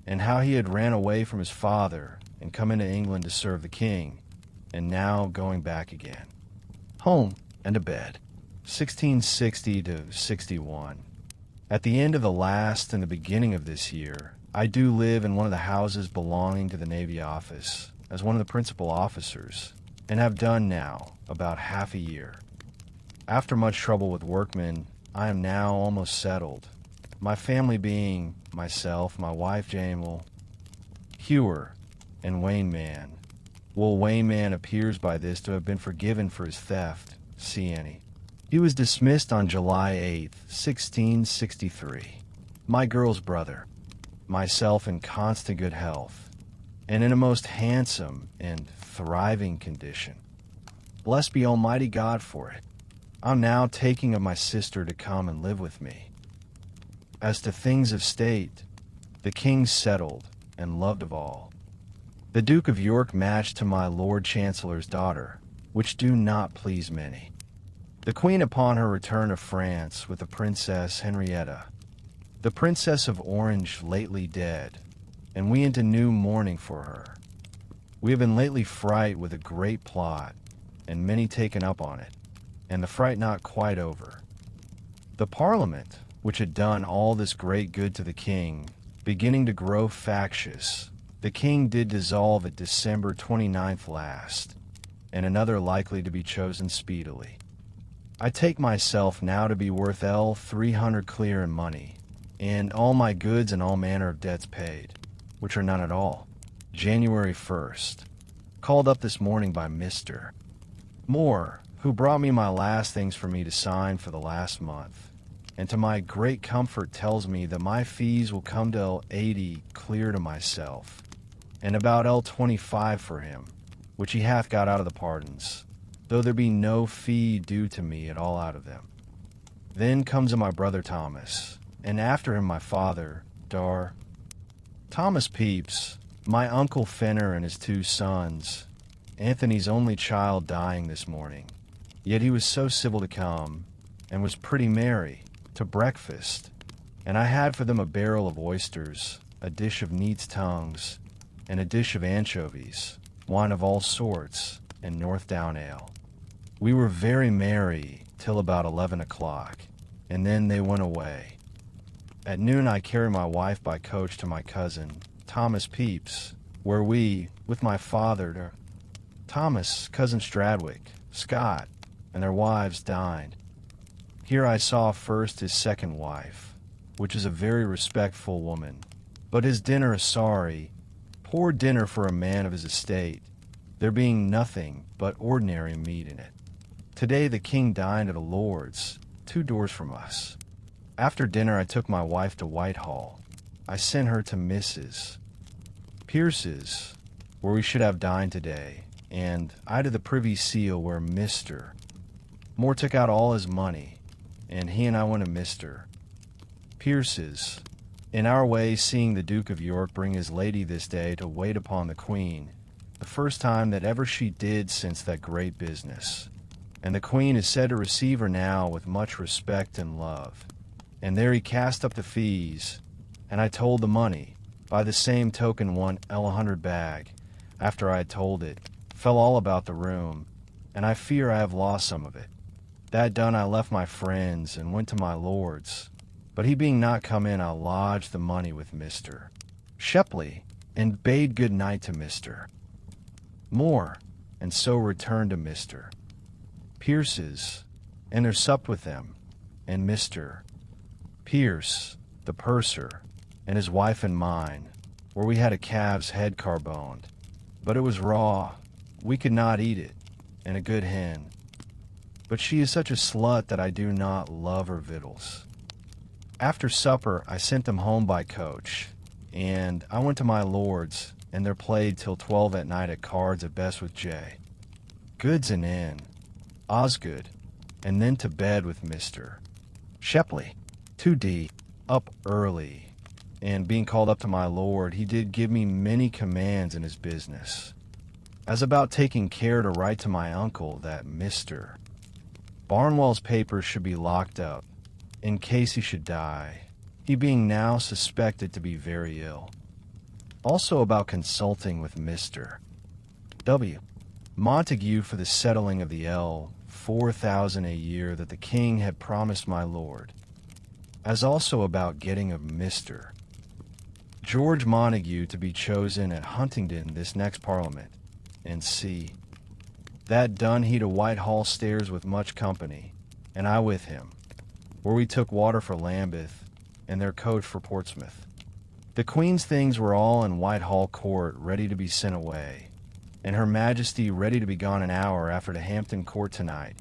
and how he had ran away from his father and come into England to serve the king, and now going back again. Home and to bed. 1660 to 61. At the end of the last and the beginning of this year, I do live in one of the houses belonging to the Navy office as one of the principal officers, and have done now about half a year. After much trouble with workmen, I am now almost settled, my family being myself, my wife Jamel, Hewer, and Wayne Man. Will Wayne Man appears by this to have been forgiven for his theft, see Annie. He was dismissed on July 8th, 1663. My girl's brother, myself in constant good health, and in a most handsome and thriving condition. Blessed be Almighty God for it. I'm now taking of my sister to come and live with me. As to things of state, the king settled and loved of all. The Duke of York matched to my Lord Chancellor's daughter, which do not please many. The Queen upon her return to France with the Princess Henrietta, the Princess of Orange lately dead, and we into new mourning for her. We have been lately fright with a great plot, and many taken up on it, and the fright not quite over. The Parliament, which had done all this great good to the king, beginning to grow factious, the king did dissolve it December 29th last, and another likely to be chosen speedily. I take myself now to be worth 300 clear in money, and all my goods and all manner of debts paid, which are none at all. January 1st. Called up this morning by Mr. Moore, who brought me my last things for me to sign for the last month, and to my great comfort tells me that my fees will come to 80 clear to myself. and about L25 for him, which he hath got out of the pardons, though there be no fee due to me at all out of them. Then comes my brother Thomas, and after him my father, Dar. Thomas Pepys, my uncle Fenner and his 2 sons, Anthony's only child dying this morning. Yet he was so civil to come, and was pretty merry, to breakfast, and I had for them a barrel of oysters, a dish of neat's tongues, and a dish of anchovies, wine of all sorts, and North Down ale. We were very merry till about 11 o'clock, and then they went away. At noon I carried my wife by coach to my cousin, Thomas Pepys, where we, with my father, Thomas, cousin Stradwick, Scott, and their wives dined. Here I saw first his second wife, which is a very respectful woman, but his dinner a sorry, poor dinner for a man of his estate, there being nothing but ordinary meat in it. Today the king dined at a lord's, 2 doors from us. After dinner I took my wife to Whitehall. I sent her to Mrs. Pierce's, where we should have dined today, and I to the Privy Seal, where Mr. Moore took out all his money, and he and I went to Mr. Pierce's, in our way seeing the Duke of York bring his lady this day to wait upon the Queen, the first time that ever she did since that great business. And the Queen is said to receive her now with much respect and love. And there he cast up the fees, and I told the money, by the same token 100 bag, after I had told it, fell all about the room, and I fear I have lost some of it. That done I left my friends, and went to my lord's, but he being not come in, I lodged the money with Mr. Shepley, and bade good night to Mr. Moore, and so returned to Mr. Pierce's, and there supped with them, and Mr. Pierce, the purser, and his wife and mine, where we had a calf's head carboned, but it was raw, we could not eat it, and a good hen. But she is such a slut that I do not love her victuals. After supper I sent them home by coach, and I went to my lord's, and there played till 12 at night at cards at best with J. Goods and in, Osgood, and then to bed with Mr. Shepley, 2D, up early, and being called up to my lord, he did give me many commands in his business, as about taking care to write to my uncle that Mr. Barnwell's papers should be locked up, in case he should die, he being now suspected to be very ill. Also about consulting with Mr. W. Montague for the settling of the L4,000 a year that the king had promised my lord, as also about getting of Mr. George Montague to be chosen at Huntingdon this next Parliament, and c. That done he to Whitehall stairs with much company, and I with him, where we took water for Lambeth, and their coach for Portsmouth. The Queen's things were all in Whitehall Court ready to be sent away, and Her Majesty ready to be gone an hour after to Hampton Court tonight,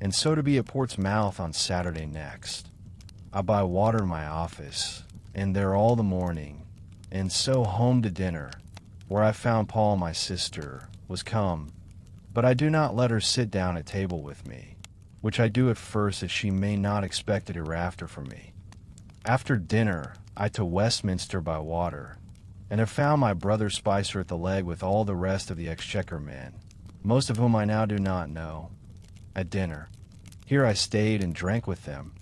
and so to be at Portsmouth on Saturday next. I buy water in my office, and there all the morning, and so home to dinner, where I found Paul, my sister, was come, but I do not let her sit down at table with me, which I do at first that she may not expect it hereafter from me. After dinner, I to Westminster by water, and have found my brother Spicer at the leg with all the rest of the Exchequer men, most of whom I now do not know, at dinner. Here I stayed and drank with them,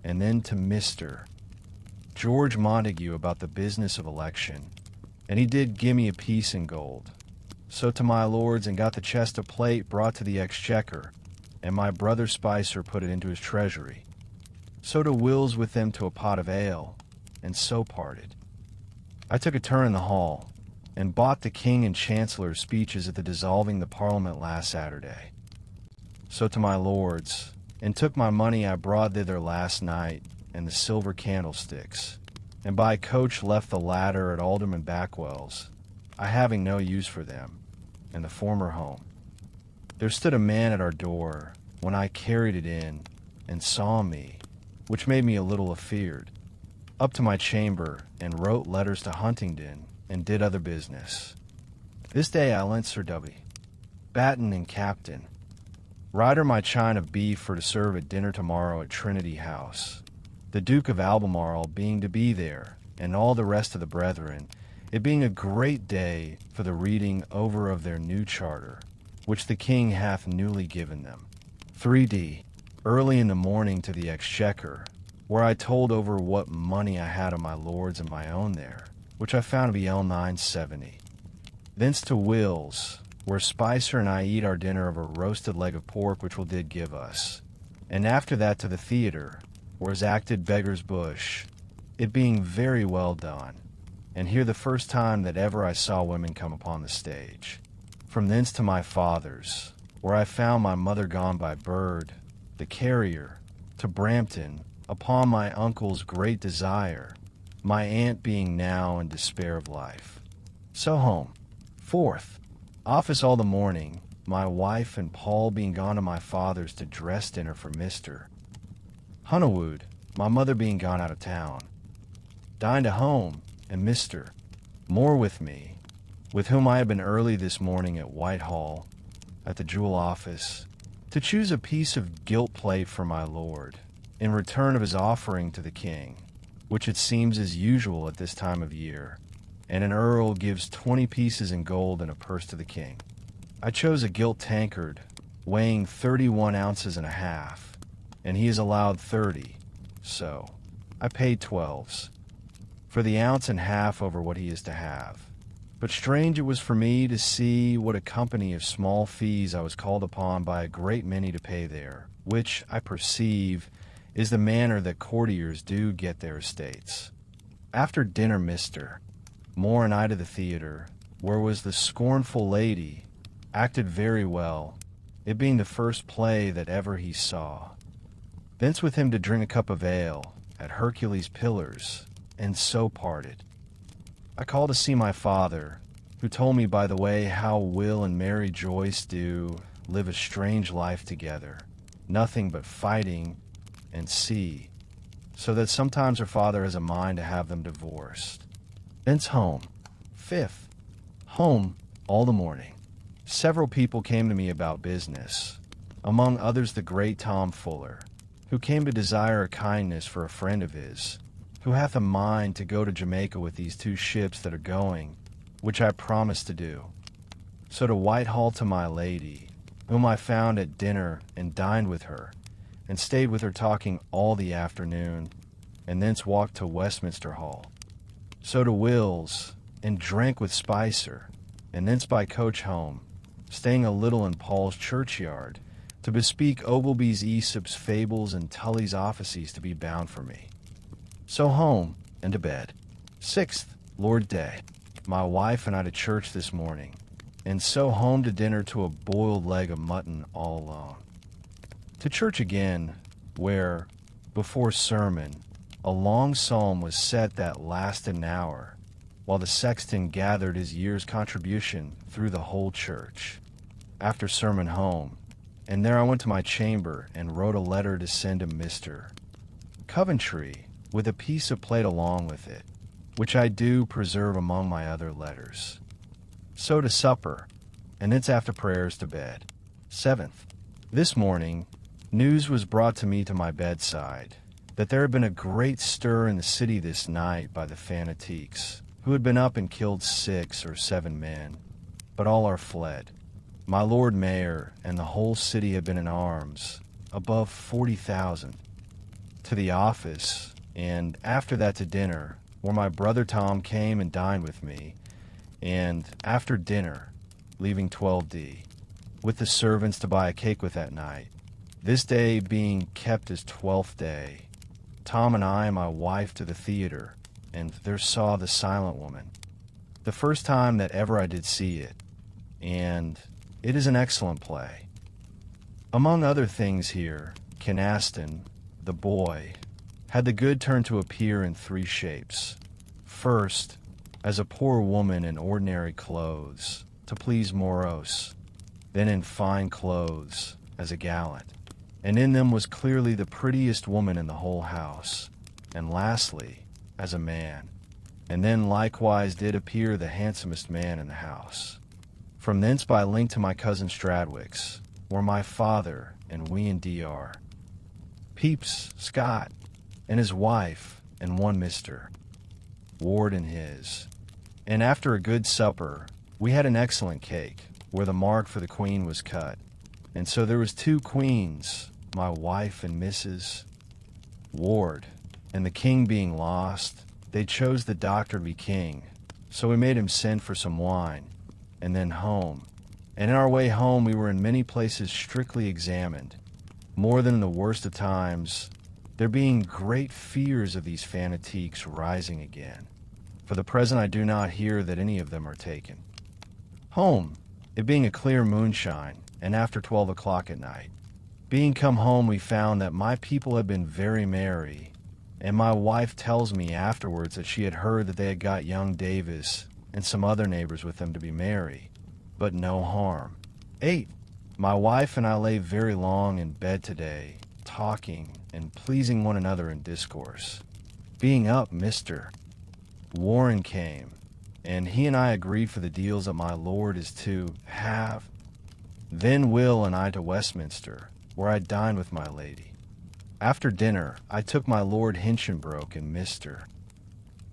and then to Mr. George Montague about the business of election, and he did give me a piece in gold. So to my lord's, and got the chest of plate brought to the Exchequer, and my brother Spicer put it into his treasury. So to Will's with them to a pot of ale, and so parted. I took a turn in the hall, and bought the King and Chancellor's speeches at the dissolving the Parliament last Saturday. So to my lord's, and took my money I brought thither last night, and the silver candlesticks, and by coach left the latter at Alderman Backwell's, I having no use for them, and the former home. There stood a man at our door, when I carried it in, and saw me, which made me a little afeard, up to my chamber, and wrote letters to Huntingdon, and did other business. This day I lent Sir W. Batten and Captain Ryder my chine of beef for to serve at dinner tomorrow at Trinity House, the Duke of Albemarle being to be there, and all the rest of the brethren, it being a great day for the reading over of their new charter, which the king hath newly given them. 3d. Early in the morning to the Exchequer, where I told over what money I had of my lord's and my own there, which I found to be L970. Thence to Will's, where Spicer and I eat our dinner of a roasted leg of pork which Will did give us. And after that to the theatre, where is acted Beggar's Bush, it being very well done, and here the first time that ever I saw women come upon the stage. From thence to my father's, where I found my mother gone by bird, the carrier, to Brampton, upon my uncle's great desire, my aunt being now in despair of life. So home. 4th. Office all the morning, my wife and Paul being gone to my father's to dress dinner for Mr. Honeywood, my mother being gone out of town. Dined at home, and Mr. Moore with me, with whom I had been early this morning at Whitehall, at the jewel office, to choose a piece of gilt plate for my lord, in return of his offering to the king, which it seems is usual at this time of year, and an earl gives 20 pieces in gold in a purse to the king. I chose a gilt tankard, weighing 31 ounces and a half, and he is allowed 30, so I paid 12s, for the ounce and half over what he is to have. But strange it was for me to see what a company of small fees I was called upon by a great many to pay there, which, I perceive, is the manner that courtiers do get their estates. After dinner Mr. Moore and I to the theatre, where was the Scornful Lady, acted very well, it being the first play that ever he saw. Thence with him to drink a cup of ale at Hercules' Pillars, and so parted. I called to see my father, who told me by the way how Will and Mary Joyce do live a strange life together, nothing but fighting and sea, so that sometimes her father has a mind to have them divorced. Thence home. 5th. Home all the morning. Several people came to me about business, among others the great Tom Fuller, who came to desire a kindness for a friend of his, who hath a mind to go to Jamaica with these 2 ships that are going, which I promised to do. So to Whitehall to my lady, whom I found at dinner and dined with her, and stayed with her talking all the afternoon, and thence walked to Westminster Hall. So to Will's, and drank with Spicer, and thence by coach home, staying a little in Paul's churchyard, to bespeak Ogilby's Aesop's fables and Tully's offices to be bound for me. So home, and to bed. 6th. Lord Day. My wife and I to church this morning, and so home to dinner to a boiled leg of mutton all alone. To church again, where, before sermon, a long psalm was set that lasted an hour, while the sexton gathered his year's contribution through the whole church. After sermon home, and there I went to my chamber and wrote a letter to send to Mr. Coventry, with a piece of plate along with it, which I do preserve among my other letters. So to supper, and thence after prayers to bed. 7th. This morning, news was brought to me to my bedside, that there had been a great stir in the city this night by the fanatiques, who had been up and killed 6 or 7 men, but all are fled. My Lord Mayor and the whole city have been in arms, above 40,000. To the office, and after that to dinner, where my brother Tom came and dined with me, and after dinner, leaving 12d, with the servants to buy a cake with that night, this day being kept as 12th day, Tom and I and my wife to the theatre, and there saw The Silent Woman, the first time that ever I did see it, and it is an excellent play. Among other things here, Canaston, the boy, had the good turn to appear in 3 shapes. First, as a poor woman in ordinary clothes, to please Moros, then in fine clothes, as a gallant, and in them was clearly the prettiest woman in the whole house, and lastly, as a man, and then likewise did appear the handsomest man in the house. From thence by link to my cousin Stradwick's, where my father and we in DR. Pepys, Scott, and his wife, and one Mr. Ward and his. And after a good supper, we had an excellent cake, where the mark for the queen was cut. And so there was two queens, my wife and Mrs. Ward. And the king being lost, they chose the doctor to be king. So we made him send for some wine, and then home. And in our way home we were in many places strictly examined, more than in the worst of times, there being great fears of these fanatiques rising again. For the present I do not hear that any of them are taken. Home, it being a clear moonshine, and after 12 o'clock at night. Being come home we found that my people had been very merry, and my wife tells me afterwards that she had heard that they had got young Davis and some other neighbors with them to be merry, but no harm. 8. My wife and I lay very long in bed today, talking and pleasing one another in discourse. Being up, Mr. Warren came, and he and I agreed for the deals that my lord is to have. Then Will and I to Westminster, where I dined with my lady. After dinner, I took my Lord Hinchinbroke and Mr.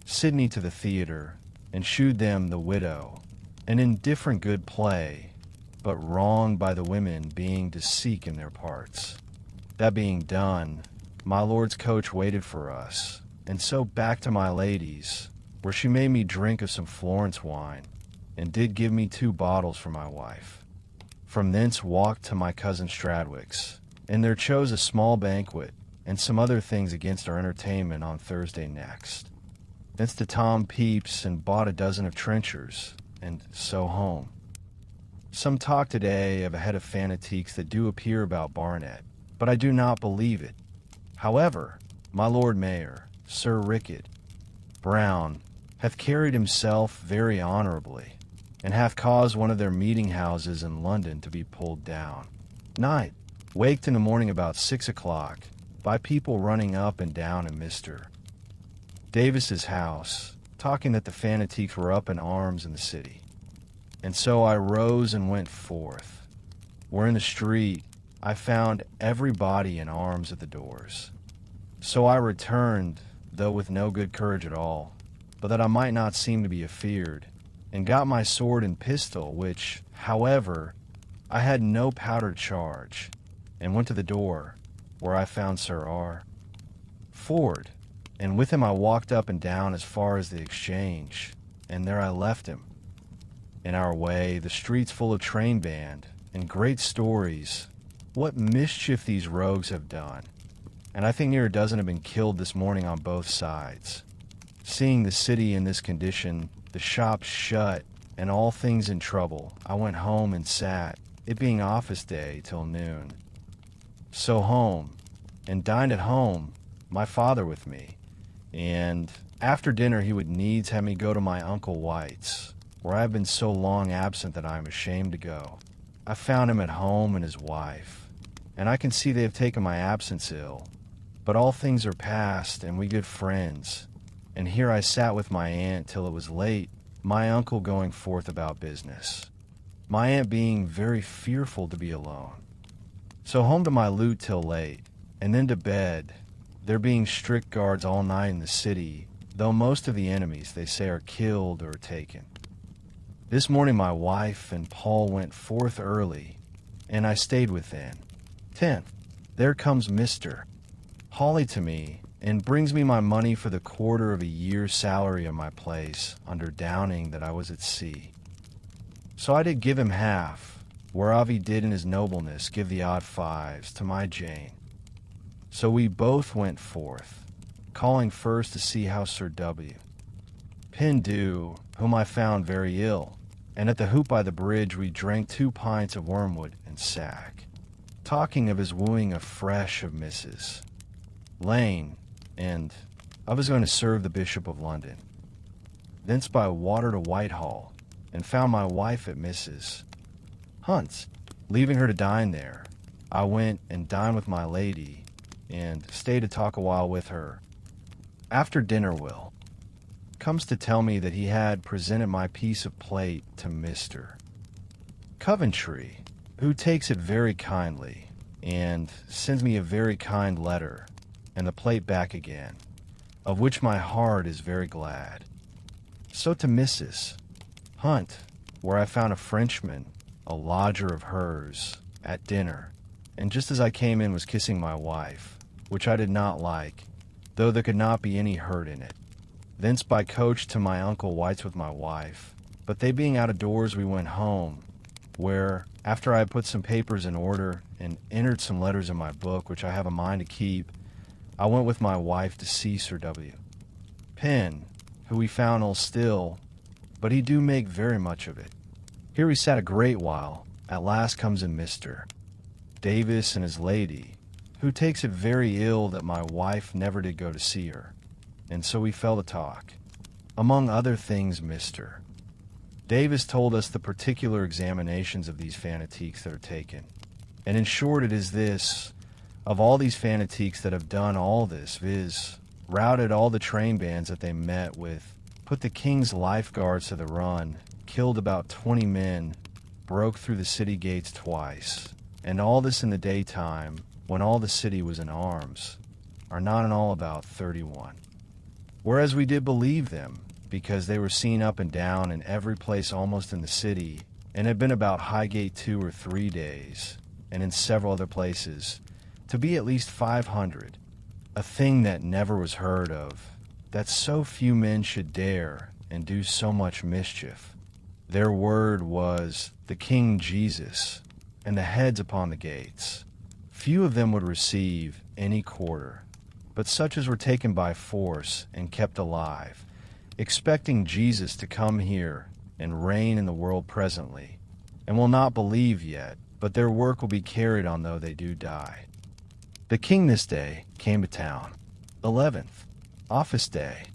Sidney to the theatre, and shewed them The Widow, an indifferent good play, but wrong by the women being to seek in their parts. That being done, my lord's coach waited for us, and so back to my lady's, where she made me drink of some Florence wine, and did give me 2 bottles for my wife. From thence walked to my cousin Stradwick's, and there chose a small banquet, and some other things against our entertainment on Thursday next. Thence to Tom Pepys, and bought a dozen of trenchers, and so home. Some talk today of a head of fanatiques that do appear about Barnet, but I do not believe it. However, my Lord Mayor, Sir Rickett Brown, hath carried himself very honourably, and hath caused one of their meeting houses in London to be pulled down. 9. Waked in the morning about 6 o'clock, by people running up and down in Mr. Davis's house, talking that the fanatiques were up in arms in the city. And so I rose and went forth, where in the street I found everybody in arms at the doors. So I returned, though with no good courage at all, but that I might not seem to be afeard, and got my sword and pistol, which, however, I had no powder charge, and went to the door, where I found Sir R. Ford, and with him I walked up and down as far as the Exchange, and there I left him. In our way, the streets full of train band, and great stories, what mischief these rogues have done, and I think near a dozen have been killed this morning on both sides. Seeing the city in this condition, the shops shut, and all things in trouble, I went home and sat, it being office day, till noon. So home, and dined at home, my father with me, and after dinner he would needs have me go to my Uncle White's, where I have been so long absent that I am ashamed to go. I found him at home and his wife, and I can see they have taken my absence ill, but all things are past, and we good friends, and here I sat with my aunt till it was late, my uncle going forth about business, my aunt being very fearful to be alone. So home to my lute till late, and then to bed, there being strict guards all night in the city, though most of the enemies, they say, are killed or taken. This morning my wife and Paul went forth early, and I stayed within. 10. There comes Mr. Hawley to me, and brings me my money for the quarter of a year's salary of my place, under Downing that I was at sea. So I did give him half, whereof he did in his nobleness give the odd 5s to my Jane. So we both went forth, calling first to see how Sir W. Pindu, whom I found very ill, and at the hoop by the bridge we drank 2 pints of wormwood and sack, talking of his wooing afresh of Mrs. Lane, and of his going to serve the Bishop of London. Thence by water to Whitehall, and found my wife at Mrs. Hunt's. Leaving her to dine there, I went and dined with my lady, and stayed to talk a while with her. After dinner, Will comes to tell me that he had presented my piece of plate to Mr. Coventry, who takes it very kindly and sends me a very kind letter and the plate back again, of which my heart is very glad. So to Mrs. Hunt, where I found a Frenchman, a lodger of hers, at dinner, and just as I came in was kissing my wife, which I did not like, though there could not be any hurt in it. Thence by coach to my uncle White's with my wife, but they being out of doors we went home, where, after I had put some papers in order and entered some letters in my book which I have a mind to keep, I went with my wife to see Sir W. Penn, who we found all still, but he do make very much of it. Here we sat a great while. At last comes in Mr. Davis and his lady, who takes it very ill that my wife never did go to see her, and so we fell to talk. Among other things, Mr. Davis told us the particular examinations of these fanatiques that are taken, and in short it is this, of all these fanatiques that have done all this, viz., routed all the train bands that they met with, put the king's lifeguards to the run, killed about 20 men, broke through the city gates twice, and all this in the daytime, when all the city was in arms, are not in all about 31. Whereas we did believe them, because they were seen up and down in every place almost in the city, and had been about Highgate 2 or 3 days, and in several other places, to be at least 500, a thing that never was heard of, that so few men should dare and do so much mischief. Their word was the King Jesus, and the heads upon the gates. Few of them would receive any quarter, but such as were taken by force and kept alive, expecting Jesus to come here and reign in the world presently, and will not believe yet, but their work will be carried on though they do die. The king this day came to town. 11th, office day.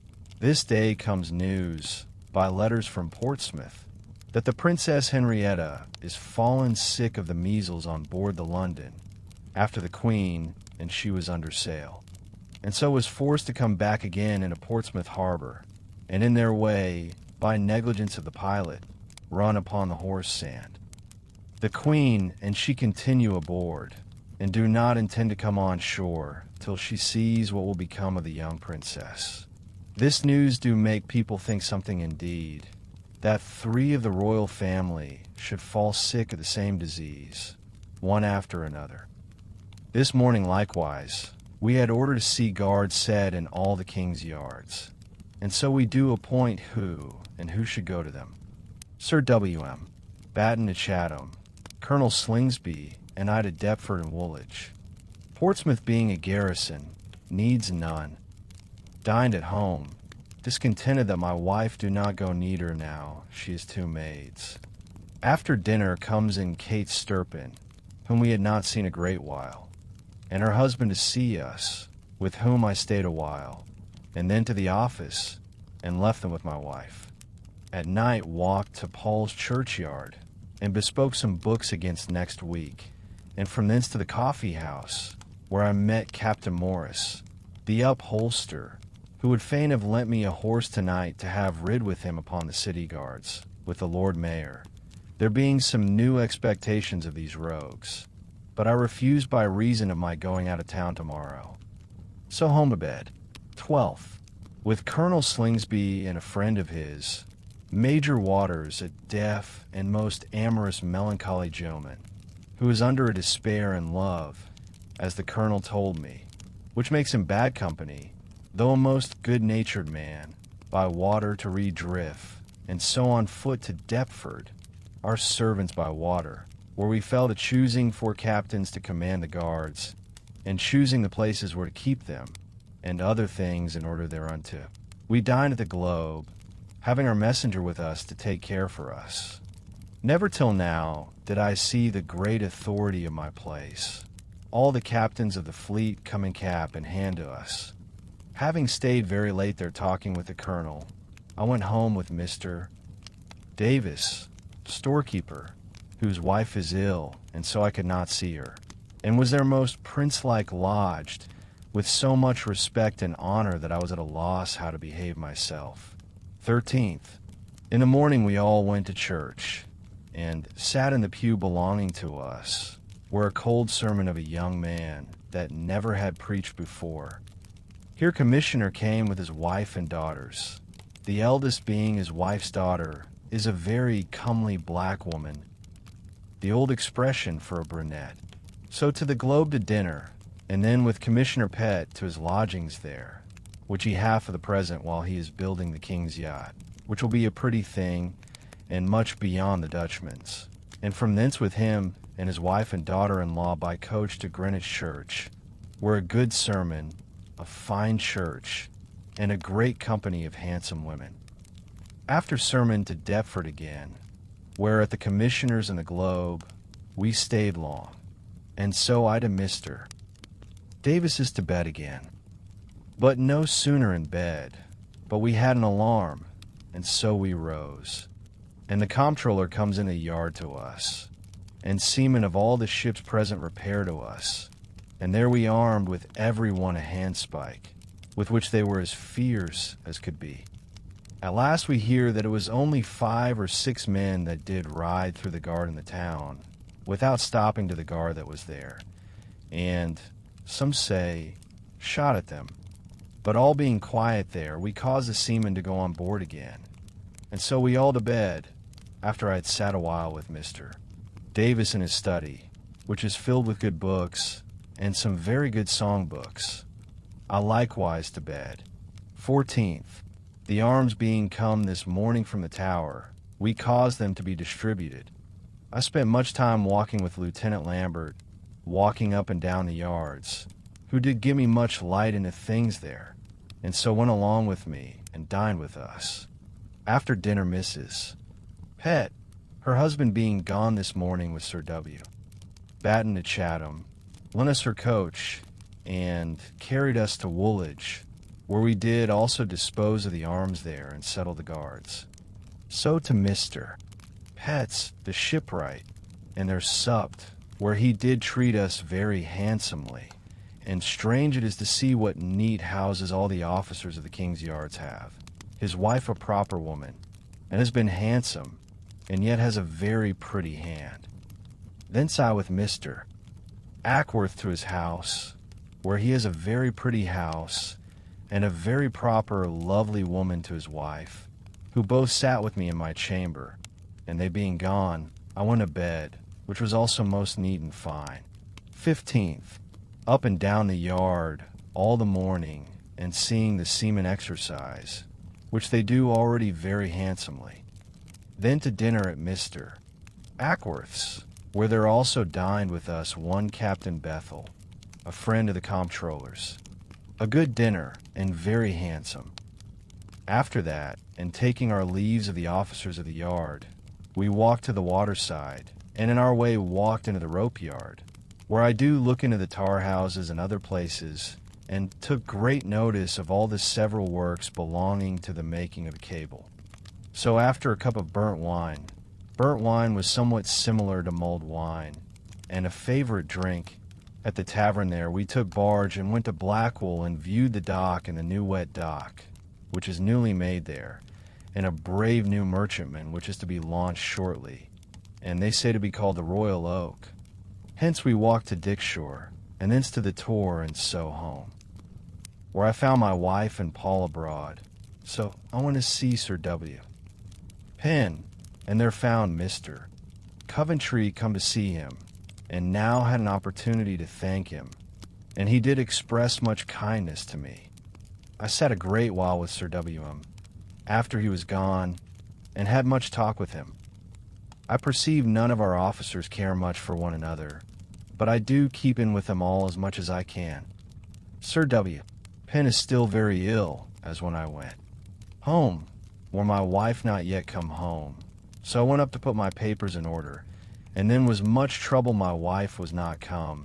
This day comes news, by letters from Portsmouth, that the Princess Henrietta is fallen sick of the measles on board the London, after the Queen and she was under sail, and so was forced to come back again into Portsmouth harbor, and in their way, by negligence of the pilot, run upon the horse sand. The Queen and she continue aboard, and do not intend to come on shore till she sees what will become of the young princess. This news do make people think something indeed, that 3 of the royal family should fall sick of the same disease, one after another. This morning likewise, we had order to see guards set in all the king's yards, and so we do appoint who and who should go to them. Sir W.M. Batten to Chatham, Colonel Slingsby and I to Deptford and Woolwich. Portsmouth being a garrison, needs none. Dined at home, discontented that my wife do not go neater now, she has 2 maids. After dinner comes in Kate Sturpin, whom we had not seen a great while, and her husband to see us, with whom I stayed a while, and then to the office, and left them with my wife. At night walked to Paul's churchyard, and bespoke some books against next week, and from thence to the coffee house, where I met Captain Morris, the upholster, who would fain have lent me a horse tonight to have rid with him upon the city guards, with the Lord Mayor, there being some new expectations of these rogues, but I refused by reason of my going out of town tomorrow. So home to bed. 12th, with Colonel Slingsby and a friend of his, Major Waters, a deaf and most amorous melancholy gentleman, who is under a despair in love, as the colonel told me, which makes him bad company, though a most good-natured man, by water to Redriff, and so on foot to Deptford, our servants by water, where we fell to choosing 4 captains to command the guards, and choosing the places where to keep them, and other things in order thereunto. We dined at the Globe, having our messenger with us to take care for us. Never till now did I see the great authority of my place. All the captains of the fleet come in cap and hand to us. Having stayed very late there talking with the colonel, I went home with Mr. Davis, storekeeper, whose wife is ill, and so I could not see her, and was there most prince-like lodged, with so much respect and honor that I was at a loss how to behave myself. 13th, in the morning we all went to church. and sat in the pew belonging to us, where a cold sermon of a young man that never had preached before. Here Commissioner came with his wife and daughters. The eldest, being his wife's daughter, is a very comely black woman, the old expression for a brunette. So to the Globe to dinner, and then with Commissioner Pett to his lodgings there, which he hath for the present while he is building the king's yacht, which will be a pretty thing, and much beyond the Dutchman's. And from thence with him and his wife and daughter-in-law by coach to Greenwich Church, where a good sermon, a fine church, and a great company of handsome women. After sermon to Deptford again, where at the Commissioner's and the Globe we stayed long, and so I to Mr. Davis's to bed again. But no sooner in bed, but we had an alarm, and so we rose. And the comptroller comes in the yard to us, and seamen of all the ships present repair to us, and there we armed with every one a handspike, with which they were as fierce as could be. At last we hear that it was only 5 or 6 men that did ride through the guard in the town, without stopping to the guard that was there, and, some say, shot at them. But all being quiet there, we caused the seamen to go on board again, and so we all to bed, after I had sat a while with Mr. Davis in his study, which is filled with good books, and some very good song books. I likewise to bed. 14th. The arms being come this morning from the Tower, we caused them to be distributed. I spent much time walking with Lieutenant Lambert, walking up and down the yards, who did give me much light into things there, and so went along with me and dined with us. After dinner, Mrs. Pett, her husband being gone this morning with Sir W. Batten to Chatham, lent us her coach, and carried us to Woolwich, where we did also dispose of the arms there and settle the guards. So to Mr. Pett's the shipwright, and there supped, where he did treat us very handsomely, and strange it is to see what neat houses all the officers of the king's yards have. His wife a proper woman, and has been handsome, and yet has a very pretty hand. Thence I with Mr. Ackworth to his house, where he has a very pretty house, and a very proper, lovely woman to his wife, who both sat with me in my chamber, and they being gone, I went to bed, which was also most neat and fine. 15th. Up and down the yard all the morning, and seeing the seamen exercise, which they do already very handsomely. Then to dinner at Mr. Ackworth's, where there also dined with us one Captain Bethel, a friend of the comptroller's. A good dinner, and very handsome. After that, and taking our leaves of the officers of the yard, we walked to the waterside, and in our way walked into the rope yard, where I do look into the tar houses and other places, and took great notice of all the several works belonging to the making of a cable. So after a cup of burnt wine was somewhat similar to mulled wine, and a favorite drink, at the tavern there, we took barge and went to Blackwall and viewed the dock and the new wet dock, which is newly made there, and a brave new merchantman which is to be launched shortly, and they say to be called the Royal Oak. Hence we walked to Dickshore, and thence to the Tor, and so home, where I found my wife and Paul abroad. So I went to see Sir W. Penn, and there found Mr. Coventry come to see him, and now had an opportunity to thank him, and he did express much kindness to me. I sat a great while with Sir W.M. after he was gone, and had much talk with him. I perceive none of our officers care much for one another, but I do keep in with them all as much as I can. Sir W. Penn is still very ill, as when I went home, where my wife not yet come home, so I went up to put my papers in order, and then was much trouble my wife was not come,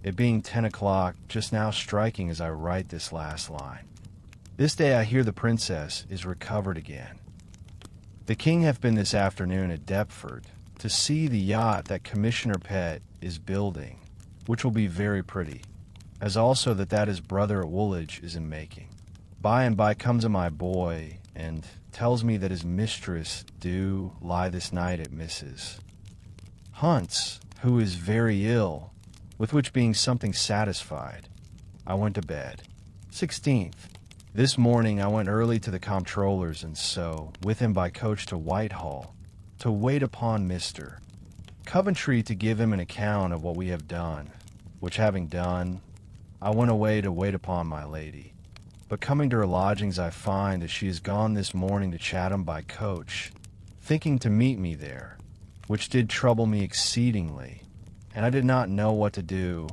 it being 10 o'clock just now striking as I write this last line. This day I hear the princess is recovered again. The king hath been this afternoon at Deptford to see the yacht that Commissioner Pett is building, which will be very pretty, as also that his brother at Woolwich is in making. By and by comes a my boy, and tells me that his mistress do lie this night at Mrs. Hunt's, who is very ill, with which being something satisfied, I went to bed. 16th. This morning I went early to the comptroller's, and so, with him by coach to Whitehall, to wait upon Mr. Coventry to give him an account of what we have done, which having done, I went away to wait upon my lady. But coming to her lodgings, I find that she is gone this morning to Chatham by coach, thinking to meet me there, which did trouble me exceedingly, and I did not know what to do,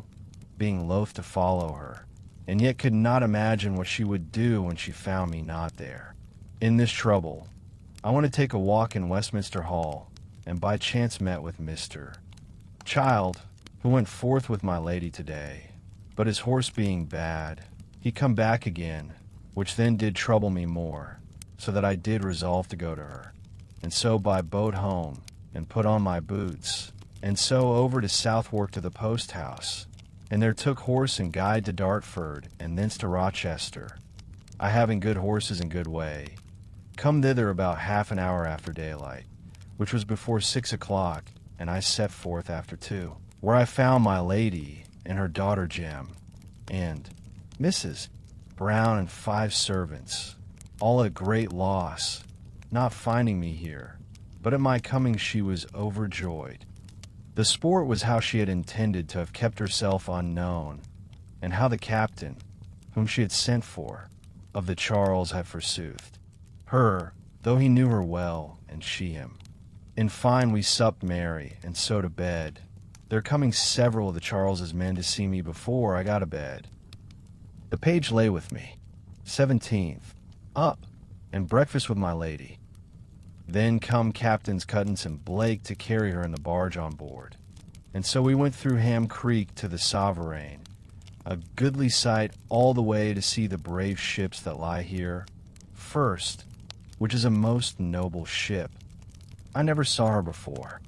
being loath to follow her, and yet could not imagine what she would do when she found me not there. In this trouble, I went to take a walk in Westminster Hall, and by chance met with Mr. Child, who went forth with my lady today, but his horse being bad, he come back again, which then did trouble me more, so that I did resolve to go to her, and so by boat home, and put on my boots, and so over to Southwark to the post house, and there took horse and guide to Dartford, and thence to Rochester. I having good horses and good way, come thither about half an hour after daylight, which was before 6 o'clock, and I set forth after 2, where I found my lady and her daughter Jem, and Mrs. Brown and 5 servants, all at great loss, not finding me here, but at my coming she was overjoyed. The sport was how she had intended to have kept herself unknown, and how the captain, whom she had sent for, of the Charles had forsooth her, though he knew her well, and she him. In fine, we supped merry, and so to bed, there coming several of the Charles's men to see me before I got to bed. The page lay with me. 17th. Up, and breakfast with my lady. Then come Captains Cuttance and Blake to carry her in the barge on board. And so we went through Ham Creek to the Sovereign, a goodly sight all the way to see the brave ships that lie here. First, which is a most noble ship. I never saw her before.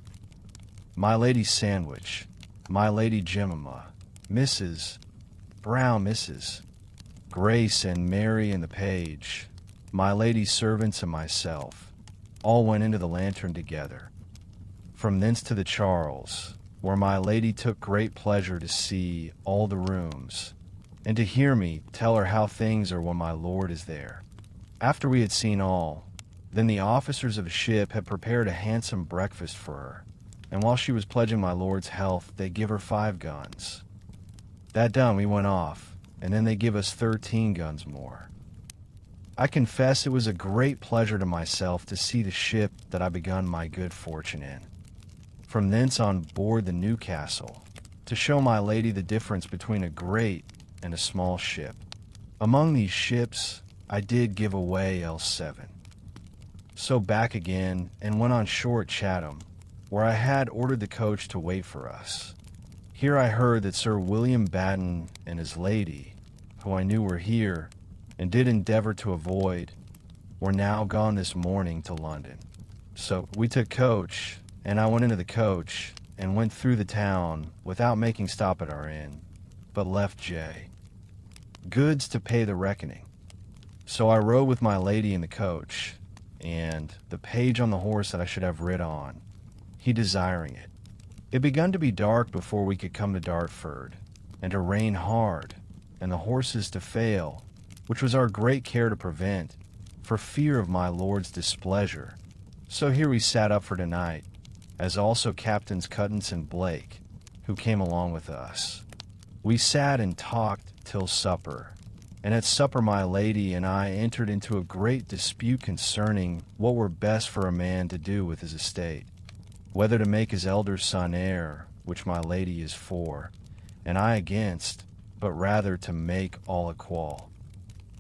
My Lady Sandwich, my Lady Jemima, Mrs. Brown, Mrs. Grace and Mary and the page, my lady's servants and myself, all went into the lantern together. From thence to the Charles, where my lady took great pleasure to see all the rooms, and to hear me tell her how things are when my lord is there. After we had seen all, then the officers of the ship had prepared a handsome breakfast for her, and while she was pledging my lord's health, they give her 5 guns. That done, we went off, and then they give us 13 guns more. I confess it was a great pleasure to myself to see the ship that I begun my good fortune in. From thence on board the Newcastle, to show my lady the difference between a great and a small ship. Among these ships, I did give away L7. So back again, and went on shore at Chatham, where I had ordered the coach to wait for us. Here I heard that Sir William Batten and his lady, who I knew were here, and did endeavor to avoid, were now gone this morning to London. So we took coach, and I went into the coach, and went through the town, without making stop at our inn, but left J. Goods to pay the reckoning. So I rode with my lady in the coach, and the page on the horse that I should have rid on, he desiring it. It begun to be dark before we could come to Dartford, and to rain hard, and the horses to fail, which was our great care to prevent, for fear of my lord's displeasure. So here we sat up for tonight, as also Captains Cuttance and Blake, who came along with us. We sat and talked till supper, and at supper my lady and I entered into a great dispute concerning what were best for a man to do with his estate, whether to make his elder son heir, which my lady is for, and I against, but rather to make all equal.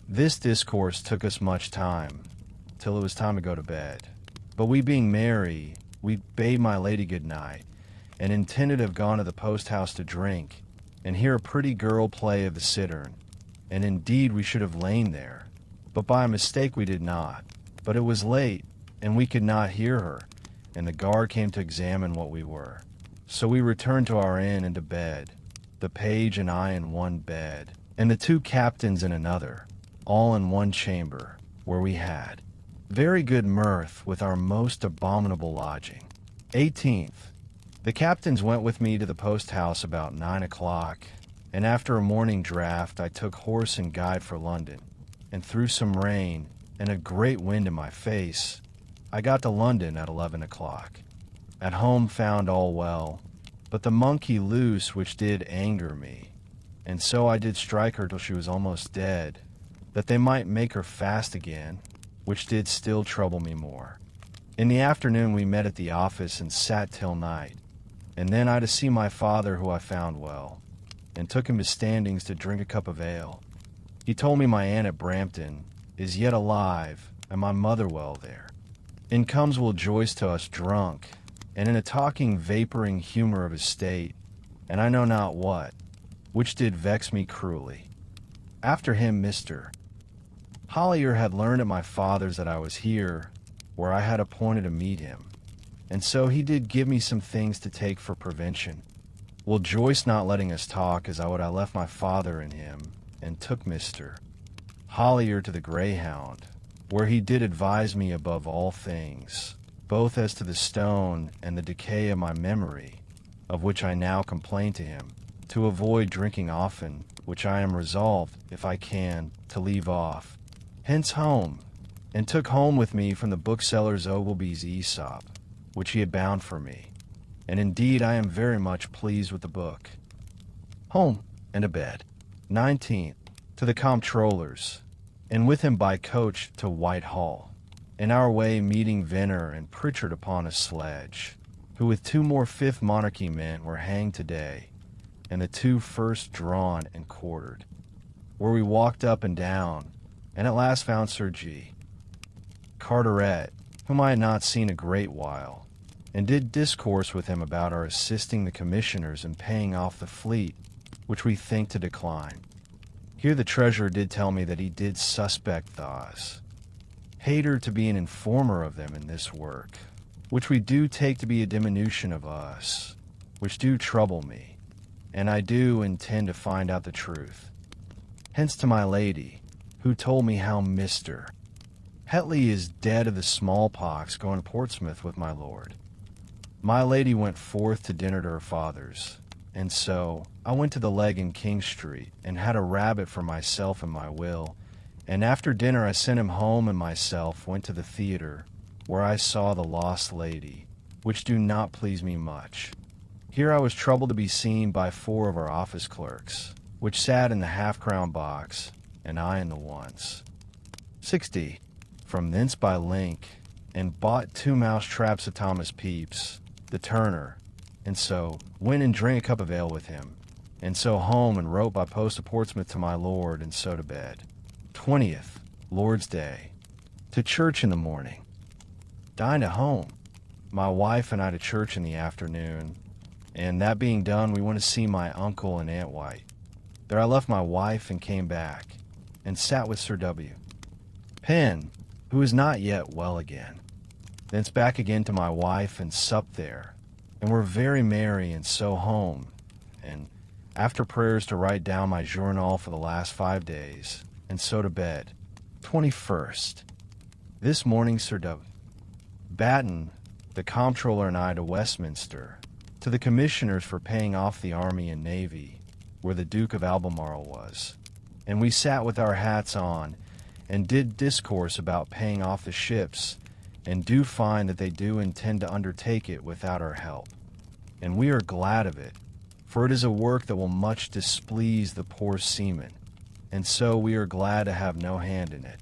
This discourse took us much time, till it was time to go to bed. But we being merry, we bade my lady good night, and intended to have gone to the post house to drink, and hear a pretty girl play of the cittern, and indeed we should have lain there, but by a mistake we did not. But it was late, and we could not hear her, and the guard came to examine what we were. So we returned to our inn and to bed, the page and I in one bed, and the 2 captains in another, all in one chamber, where we had. Very good mirth with our most abominable lodging. 18th. The captains went with me to the post house about 9 o'clock, and after a morning draft I took horse and guide for London, and through some rain and a great wind in my face, I got to London at 11 o'clock. At home found all well, but the monkey loose which did anger me, and so I did strike her till she was almost dead, that they might make her fast again, which did still trouble me more. In the afternoon we met at the office and sat till night, and then I to see my father, who I found well, and took him to Standings to drink a cup of ale. He told me my aunt at Brampton is yet alive, and my mother well there. In comes Will Joyce to us drunk, and in a talking vapouring humour of his state, and I know not what, which did vex me cruelly. After him Mr. Hollier had learned at my father's that I was here, where I had appointed to meet him, and so he did give me some things to take for prevention. Will Joyce not letting us talk, as I would I left my father and him, and took Mr. Hollier to the Greyhound, where he did advise me above all things, both as to the stone and the decay of my memory, of which I now complain to him, to avoid drinking often, which I am resolved, if I can, to leave off. Hence home, and took home with me from the bookseller's Ogilby's Aesop, which he had bound for me, and indeed I am very much pleased with the book. Home and to bed. 19th. To the comptroller's, and with him by coach to Whitehall, in our way meeting Venner and Pritchard upon a sledge, who with 2 more Fifth Monarchy men were hanged today, and the 2 first drawn and quartered, where we walked up and down, and at last found Sir G. Carteret, whom I had not seen a great while, and did discourse with him about our assisting the commissioners in paying off the fleet, which we think to decline. Here the treasurer did tell me that he did suspect those Hayter to be an informer of them in this work, which we do take to be a diminution of us, which do trouble me, and I do intend to find out the truth. Hence to my lady, who told me how Mr. Hetley is dead of the smallpox, going to Portsmouth with my lord. My lady went forth to dinner to her father's, and so I went to the Leg in King Street, and had a rabbit for myself and my Will, and after dinner I sent him home, and myself went to the theatre, where I saw The Lost Lady, which do not please me much. Here I was troubled to be seen by 4 of our office clerks, which sat in the half-crown box, and I in the ones. 60. From thence by link, and bought 2 mouse traps of Thomas Pepys, the turner, and so went and drank a cup of ale with him, and so home and wrote by post to Portsmouth to my lord, and so to bed. 20th, Lord's Day. To church in the morning. Dined at home. My wife and I to church in the afternoon, and that being done, we went to see my uncle and Aunt White. There I left my wife and came back, and sat with Sir W. Penn, who is not yet well again. Thence back again to my wife, and supped there, and were very merry, and so home, and after prayers to write down my journal for the last 5 days, and so to bed. 21st. This morning Sir W. Batten, the comptroller, and I to Westminster, to the commissioners for paying off the army and navy, where the Duke of Albemarle was, and we sat with our hats on, and did discourse about paying off the ships, and do find that they do intend to undertake it without our help. And we are glad of it, for it is a work that will much displease the poor seamen, and so we are glad to have no hand in it.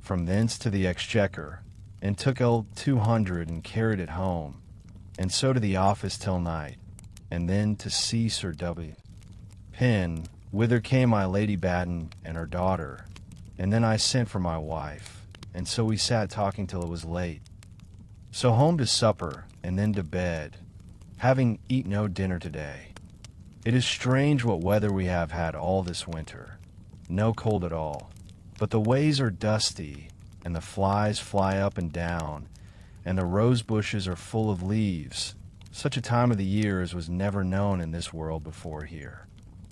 From thence to the Exchequer, and took L200 and carried it home, and so to the office till night, and then to see Sir W. Penn, whither came my Lady Batten and her daughter, and then I sent for my wife, and so we sat talking till it was late. So home to supper, and then to bed, having eat no dinner today. It is strange what weather we have had all this winter. No cold at all, but the ways are dusty, and the flies fly up and down, and the rose bushes are full of leaves, such a time of the year as was never known in this world before here.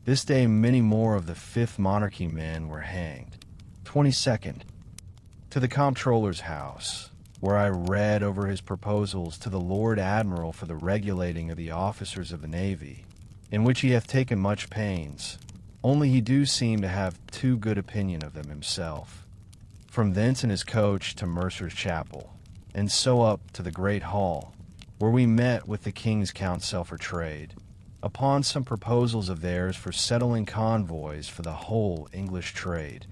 This day many more of the Fifth Monarchy men were hanged. 22nd. to the comptroller's house, where I read over his proposals to the Lord Admiral for the regulating of the officers of the Navy, in which he hath taken much pains, only he do seem to have too good opinion of them himself. From thence in his coach to Mercer's Chapel, and so up to the Great Hall, where we met with the King's Council for Trade, upon some proposals of theirs for settling convoys for the whole English trade,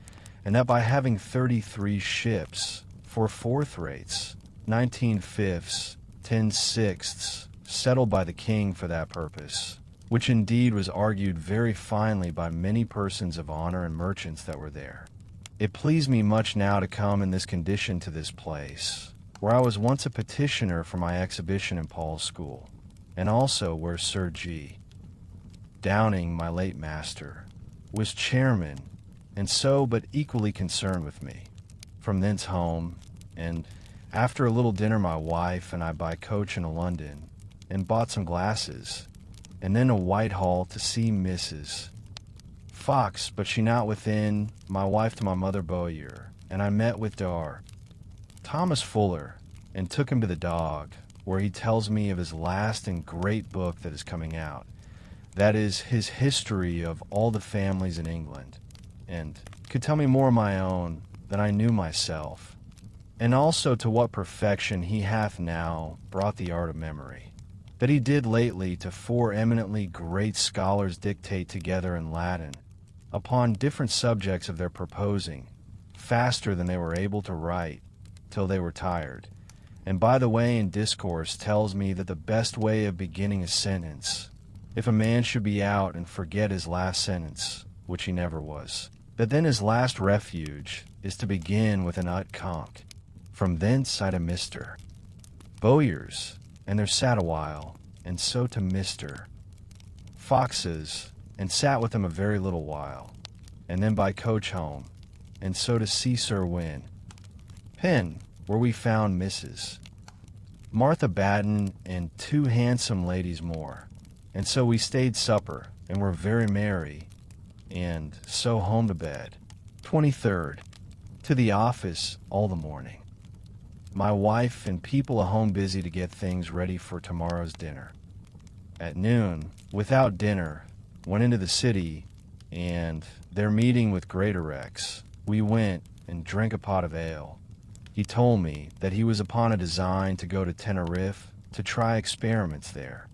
and that by having 33 ships, 4 fourth rates, 19 fifths, 10 sixths, settled by the King for that purpose, which indeed was argued very finely by many persons of honor and merchants that were there. It pleased me much now to come in this condition to this place, where I was once a petitioner for my exhibition in Paul's school, and also where Sir G. Downing, my late master, was chairman, and so but equally concerned with me. From thence home, and after a little dinner my wife and I by coach into London, and bought some glasses, and then to Whitehall to see Mrs. Fox, but she not within, my wife to my mother Bowyer, and I met with Thomas Fuller, and took him to the Dog, where he tells me of his last and great book that is coming out, that is his history of all the families in England, and could tell me more of my own than I knew myself, and also to what perfection he hath now brought the art of memory, that he did lately to 4 eminently great scholars dictate together in Latin, upon different subjects of their proposing, faster than they were able to write, till they were tired, and by the way in discourse tells me that the best way of beginning a sentence, if a man should be out and forget his last sentence, which he never was, that then his last refuge is to begin with an ut conc. From thence I to Mr. Bowyer's, and there sat a while, and so to Mr. Fox's, and sat with him a very little while, and then by coach home, and so to see Sir Win. Penn, where we found Mrs. Martha Batten and 2 handsome ladies more, and so we stayed supper, and were very merry, and so home to bed. 23rd. To the office all the morning. My wife and people at home busy to get things ready for tomorrow's dinner. At noon, without dinner, went into the city, and there meeting with Greatorex, we went and drank a pot of ale. He told me that he was upon a design to go to Tenerife to try experiments there.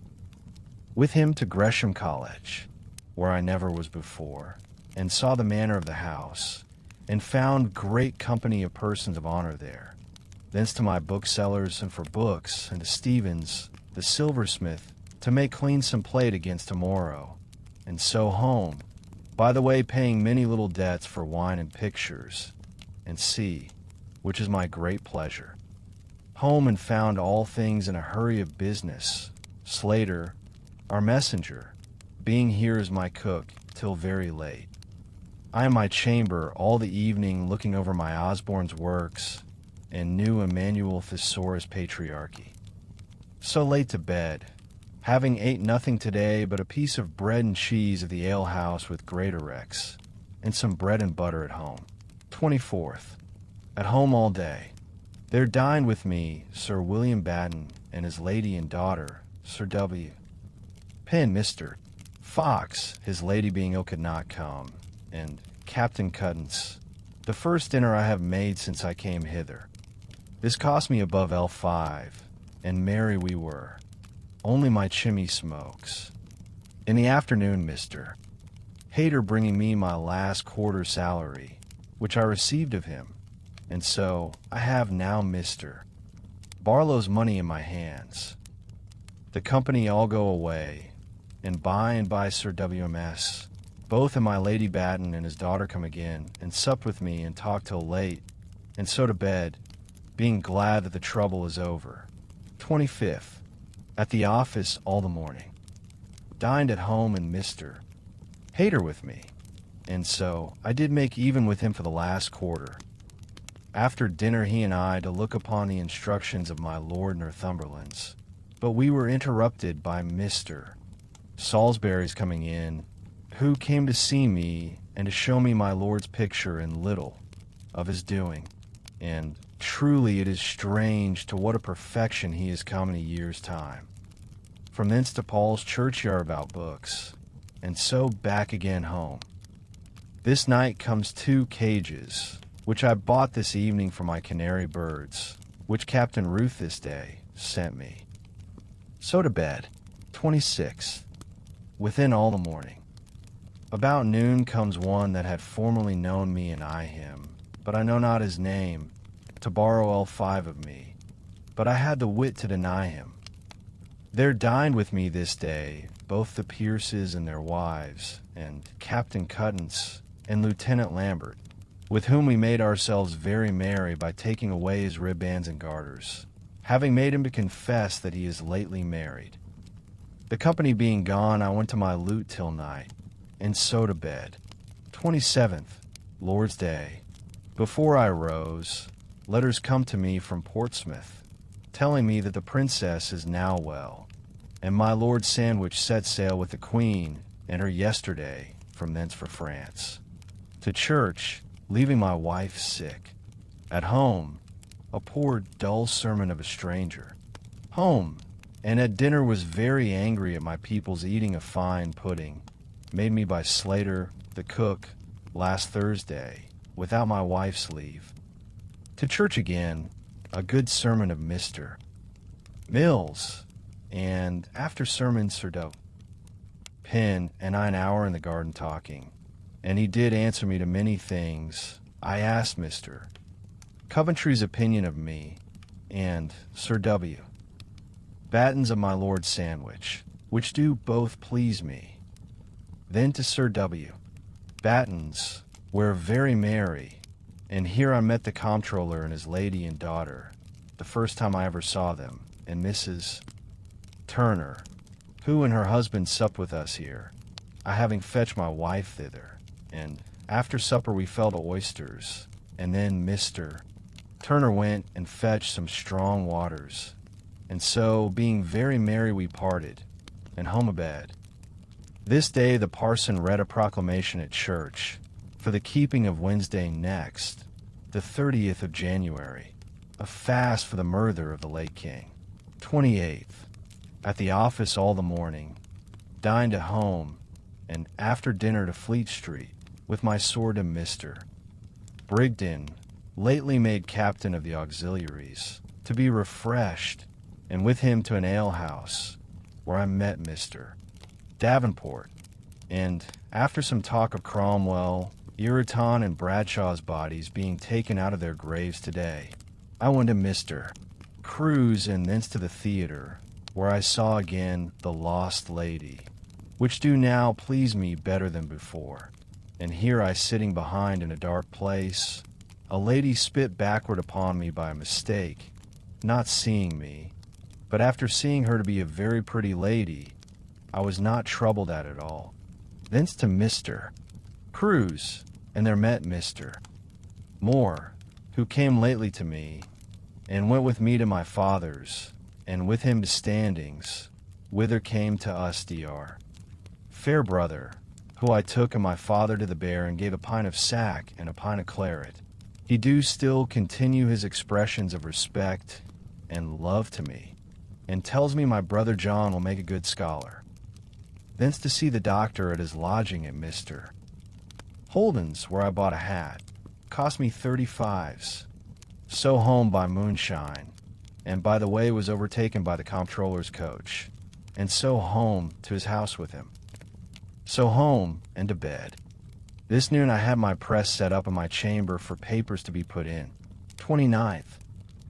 With him to Gresham College, where I never was before, and saw the manner of the house, and found great company of persons of honor there. Thence to my booksellers and for books, and to Stevens, the silversmith, to make clean some plate against tomorrow, and so home, by the way paying many little debts for wine and pictures, and see, which is my great pleasure. Home and found all things in a hurry of business, Slater, our messenger, being here as my cook till very late. I in my chamber all the evening looking over my Osborne's works and new Emmanuel Thesaurus Patriarchy. So late to bed, having ate nothing today but a piece of bread and cheese at the alehouse with Greatorex, and some bread and butter at home. 24th. At home all day. There dined with me Sir William Batten and his lady and daughter, Sir W. Penn, Mr. Fox, his lady being ill could not come, and Captain Cuttance, the first dinner I have made since I came hither. This cost me above L5, and merry we were. Only my chimney smokes. In the afternoon, Mr. Hayter bringing me my last quarter salary, which I received of him, and so I have now Mr. Barlow's money in my hands. The company all go away, and by Sir WMS, both and my Lady Batten and his daughter come again, and supped with me and talked till late, and so to bed, being glad that the trouble is over. 25th. At the office all the morning. Dined at home and Mr. Hayter with me, and so I did make even with him for the last quarter. After dinner he and I to look upon the instructions of my Lord Northumberland's, but we were interrupted by Mr. Salisbury's coming in, who came to see me and to show me my lord's picture in little of his doing. and truly it is strange to what a perfection he is come in a year's time. From thence to Paul's churchyard about books, and so back again home. This night comes 2 cages, which I bought this evening for my canary birds, which Captain Ruth this day sent me. So to bed, 26th, within all the morning. About noon comes one that had formerly known me and I him, but I know not his name, to borrow L5 of me, but I had the wit to deny him. There dined with me this day both the Pierces and their wives, and Captain Cuttance and Lieutenant Lambert, with whom we made ourselves very merry by taking away his ribbands and garters, having made him to confess that he is lately married. The company being gone, I went to my lute till night, and so to bed. 27th, Lord's Day. Before I rose, letters come to me from Portsmouth, telling me that the princess is now well, and my Lord Sandwich set sail with the Queen and her yesterday from thence for France. To church, leaving my wife sick. At home, a poor dull sermon of a stranger. Home, and at dinner was very angry at my people's eating a fine pudding, made me by Slater, the cook, last Thursday, without my wife's leave. To church again, a good sermon of Mr. Mills, and after sermon Sir W. Penn and I an hour in the garden talking, and he did answer me to many things. I asked Mr. Coventry's opinion of me, and Sir W. Batten's of my Lord Sandwich, which do both please me. Then to Sir W. Batten's, were very merry, and here I met the comptroller and his lady and daughter, the first time I ever saw them, and Mrs. Turner, who and her husband supped with us here, I having fetched my wife thither, and after supper we fell to oysters, and then Mr. Turner went and fetched some strong waters, and so, being very merry, we parted, and home abed. This day the parson read a proclamation at church, for the keeping of Wednesday next, the 30th of January, a fast for the murder of the late king. 28th, at the office all the morning, dined at home, and after dinner to Fleet Street, with my sword to Mr. Brigden, lately made captain of the auxiliaries, to be refreshed, and with him to an alehouse, where I met Mr. Davenport, and after some talk of Cromwell, Ireton, and Bradshaw's bodies being taken out of their graves today, I went to Mr. Crews and thence to the theatre, where I saw again the Lost Lady, which do now please me better than before. And here I sitting behind in a dark place, a lady spit backward upon me by a mistake, not seeing me, but after seeing her to be a very pretty lady, I was not troubled at it all. Thence to Mr. Crews, and there met Mr. Moore, who came lately to me, and went with me to my father's, and with him to Standings, whither came to us Dr. Fairbrother, who I took and my father to the Bear and gave a pint of sack and a pint of claret. He do still continue his expressions of respect and love to me, and tells me my brother John will make a good scholar. Thence to see the doctor at his lodging at Mr. Holden's, where I bought a hat, cost me 35s. So home by moonshine, and by the way was overtaken by the comptroller's coach, and so home to his house with him. So home and to bed. This noon I had my press set up in my chamber for papers to be put in. 29th,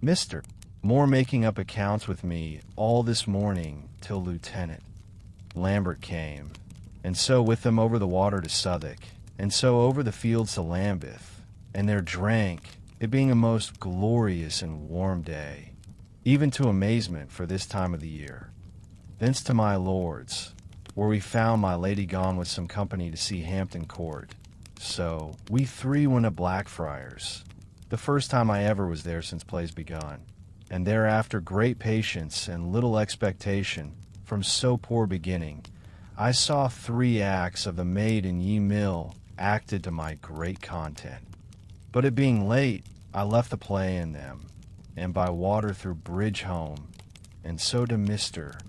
Mr. Moore making up accounts with me all this morning till Lieutenant Lambert came, and so with them over the water to Southwark, and so over the fields to Lambeth, and there drank, it being a most glorious and warm day, even to amazement for this time of the year. Thence to my lord's, where we found my lady gone with some company to see Hampton Court. So we 3 went to Blackfriars, the first time I ever was there since plays begun, and thereafter great patience and little expectation from so poor beginning, I saw 3 acts of the Maid in Ye Mill acted to my great content. But it being late, I left the play in them, and by water through Bridge home, and so to Mr.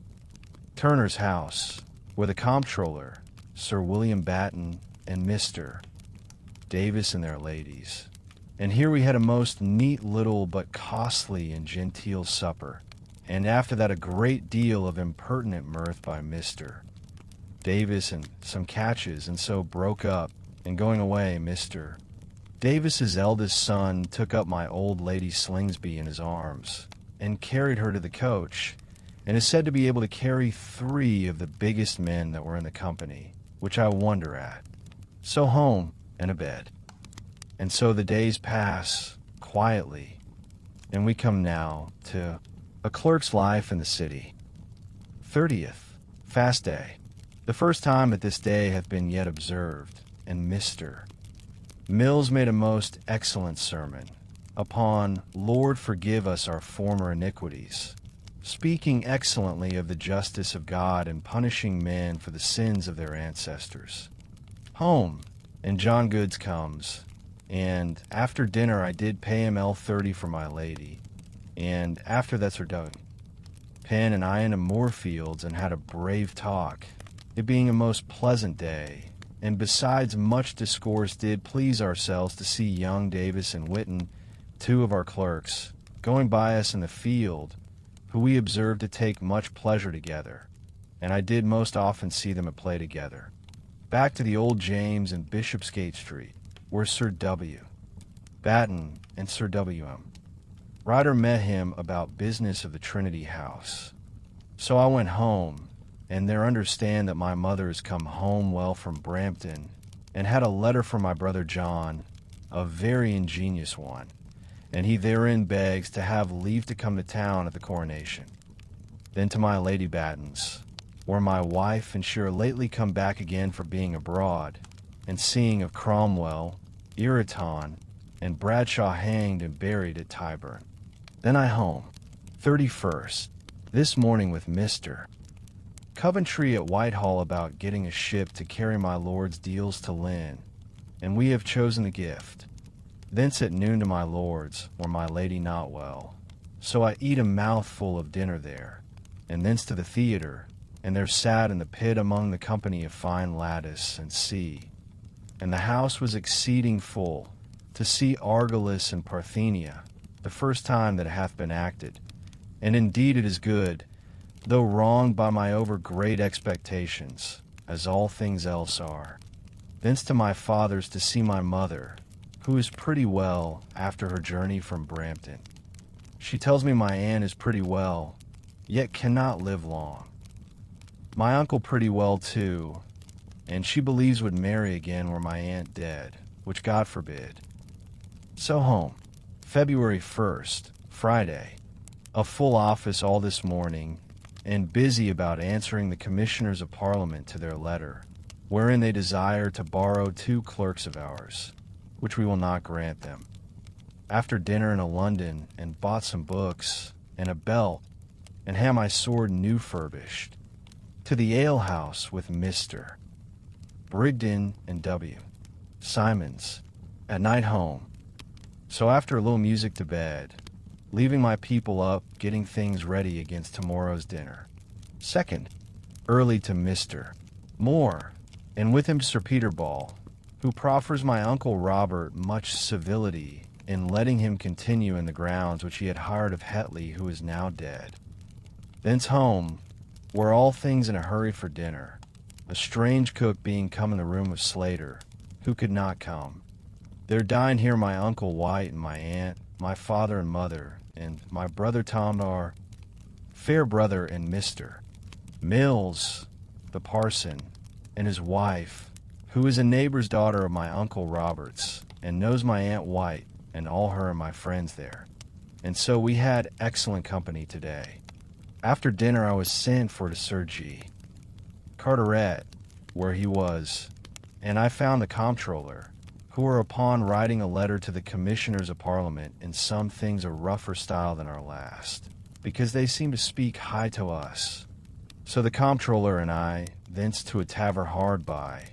Turner's house, where the comptroller, Sir William Batten, and Mr. Davis and their ladies. And here we had a most neat little but costly and genteel supper, and after that a great deal of impertinent mirth by Mr. Davis and some catches, and so broke up, and going away, Mr. Davis's eldest son took up my old lady Slingsby in his arms, and carried her to the coach, and is said to be able to carry 3 of the biggest men that were in the company, which I wonder at. So home and a bed. And so the days pass quietly, and we come now to a clerk's life in the city. 30th, fast day. The first time that this day hath been yet observed, and Mr. Mills made a most excellent sermon upon Lord forgive us our former iniquities, speaking excellently of the justice of God in punishing men for the sins of their ancestors. Home, and John Goods comes, and after dinner I did pay him L30 for my lady, and after that's her done. Penn and I into Moorfields and had a brave talk, it being a most pleasant day, and besides much discourse did please ourselves to see young Davis and Whitten, 2 of our clerks, going by us in the field, who we observed to take much pleasure together, and I did most often see them at play together. Back to the old James in Bishopsgate Street, where Sir W. Batten and Sir W.M. Ryder met him about business of the Trinity House. So I went home, and there understand that my mother has come home well from Brampton, and had a letter from my brother John, a very ingenious one, and he therein begs to have leave to come to town at the coronation. Then to my Lady Batten's, where my wife and she are lately come back again for being abroad, and seeing of Cromwell, Ireton, and Bradshaw hanged and buried at Tyburn. Then I home, 31st, this morning with Mr. Coventry at Whitehall about getting a ship to carry my lord's deals to Lynn, and we have chosen the gift. Thence at noon to my lord's, where my lady not well. So I eat a mouthful of dinner there, and thence to the theatre, and there sat in the pit among the company of fine lattice and sea. And the house was exceeding full, to see Argolis and Parthenia, the first time that it hath been acted. And indeed it is good, though wronged by my over great expectations, as all things else are. Thence to my father's to see my mother, who is pretty well after her journey from Brampton. She tells me my aunt is pretty well, yet cannot live long. My uncle pretty well too, and she believes would marry again were my aunt dead, which God forbid. So home, February 1st, Friday, a full office all this morning, and busy about answering the Commissioners of Parliament to their letter, wherein they desire to borrow 2 clerks of ours, which we will not grant them. After dinner in a London, and bought some books, and a belt, and had my sword new furbished, to the alehouse with Mr. Brigden and W. Simons, at night home. So after a little music to bed, leaving my people up, getting things ready against tomorrow's dinner. Second, early to Mr. Moore, and with him Sir Peter Ball, who proffers my uncle Robert much civility in letting him continue in the grounds which he had hired of Hetley, who is now dead. Thence home, where all things in a hurry for dinner, a strange cook being come in the room of Slater, who could not come. There dined here my uncle White and my aunt, my father and mother, and my brother Tom, our fair brother, and Mr. Mills, the parson, and his wife, who is a neighbor's daughter of my uncle Robert's, and knows my Aunt White, and all her and my friends there. And so we had excellent company today. After dinner I was sent for to Sir G. Carteret, where he was, and I found the comptroller, who were upon writing a letter to the Commissioners of Parliament in some things a rougher style than our last, because they seem to speak high to us. So the comptroller and I, thence to a tavern hard by,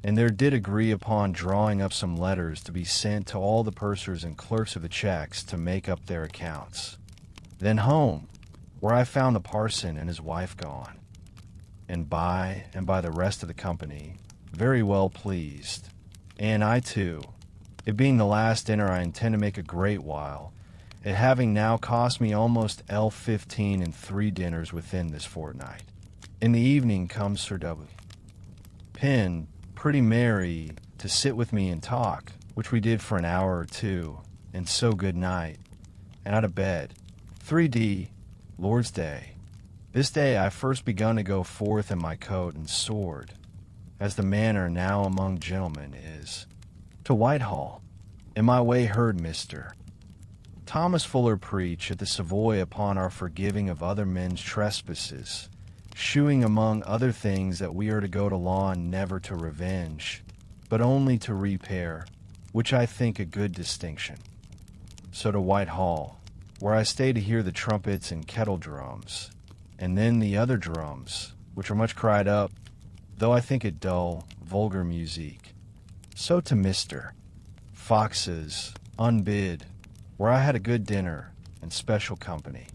and there did agree upon drawing up some letters to be sent to all the pursers and clerks of the checks to make up their accounts. Then home, where I found the parson and his wife gone, and by the rest of the company, very well pleased, and I too, it being the last dinner I intend to make a great while, it having now cost me almost L15 and 3 dinners within this fortnight. In the evening comes Sir W. Penn, pretty merry, to sit with me and talk, which we did for an hour or two, and so good night, and out of bed. 3d, Lord's Day. This day I first begun to go forth in my coat and sword, as the manner now among gentlemen is, to Whitehall. In my way heard Mr. Thomas Fuller preach at the Savoy upon our forgiving of other men's trespasses, shewing among other things that we are to go to law and never to revenge, but only to repair, which I think a good distinction. So to Whitehall, where I stay to hear the trumpets and kettle drums, and then the other drums, which are much cried up, though I think it dull, vulgar music. So to Mr. Fox's, unbid, where I had a good dinner and special company.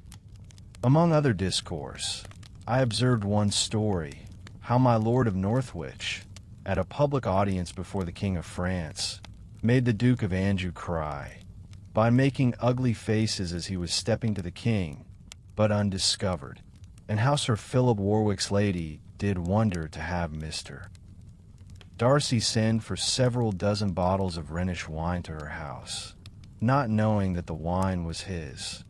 Among other discourse, I observed one story, how my Lord of Northwich, at a public audience before the King of France, made the Duke of Anjou cry, by making ugly faces as he was stepping to the king, but undiscovered, and how Sir Philip Warwick's lady did wonder to have Mr. Darcy send for several dozen bottles of Rhenish wine to her house, not knowing that the wine was his.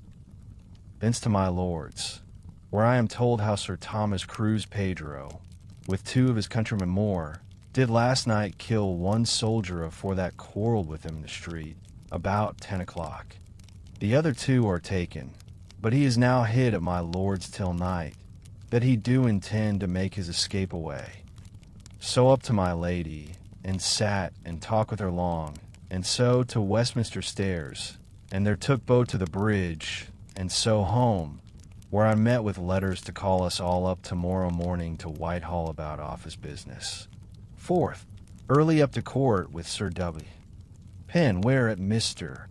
Thence to my lord's, where I am told how Sir Thomas Cruise Pedro, with 2 of his countrymen more, did last night kill one soldier afore that quarreled with him in the street, about 10 o'clock. The other 2 are taken, but he is now hid at my lord's till night, that he do intend to make his escape away. So up to my lady, and sat and talked with her long, and so to Westminster Stairs, and there took boat to the bridge, and so home, where I met with letters to call us all up tomorrow morning to Whitehall about office business. 4th, early up to court with Sir W. Penn, where at Mr.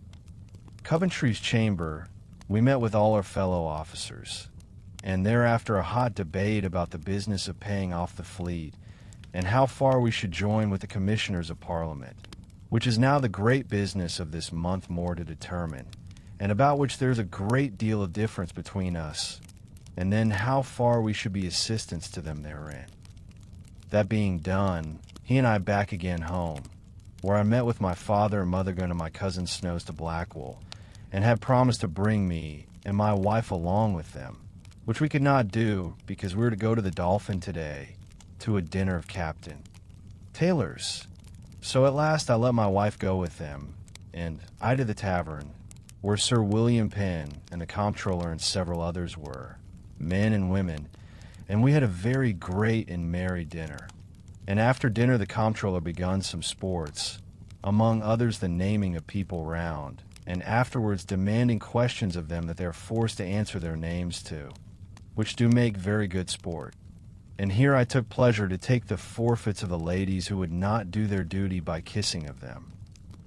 Coventry's chamber we met with all our fellow officers, and thereafter a hot debate about the business of paying off the fleet, and how far we should join with the commissioners of Parliament, which is now the great business of this month more to determine, and about which there is a great deal of difference between us, and then how far we should be assistants to them therein. That being done, he and I back again home, where I met with my father and mother going to my cousin Snow's to Blackwell, and had promised to bring me and my wife along with them, which we could not do because we were to go to the Dolphin today, to a dinner of Captain Taylor's. So at last I let my wife go with them, and I to the tavern, where Sir William Penn and the comptroller and several others were, men and women, and we had a very great and merry dinner. And after dinner the comptroller begun some sports, among others the naming of people round, and afterwards demanding questions of them that they are forced to answer their names to, which do make very good sport. And here I took pleasure to take the forfeits of the ladies who would not do their duty by kissing of them.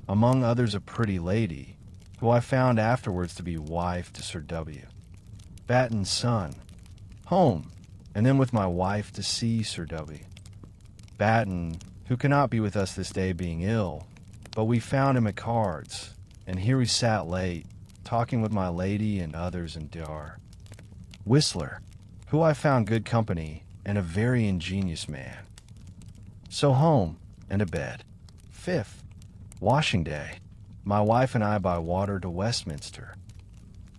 Among others a pretty lady, who I found afterwards to be wife to Sir W. Batten's son, home, and then with my wife to see Sir W. Batten, who cannot be with us this day being ill, but we found him at cards, and here we sat late, talking with my lady and others in Dar. Whistler, who I found good company, and a very ingenious man. So home, and to bed. 5th, washing day. My wife and I by water to Westminster.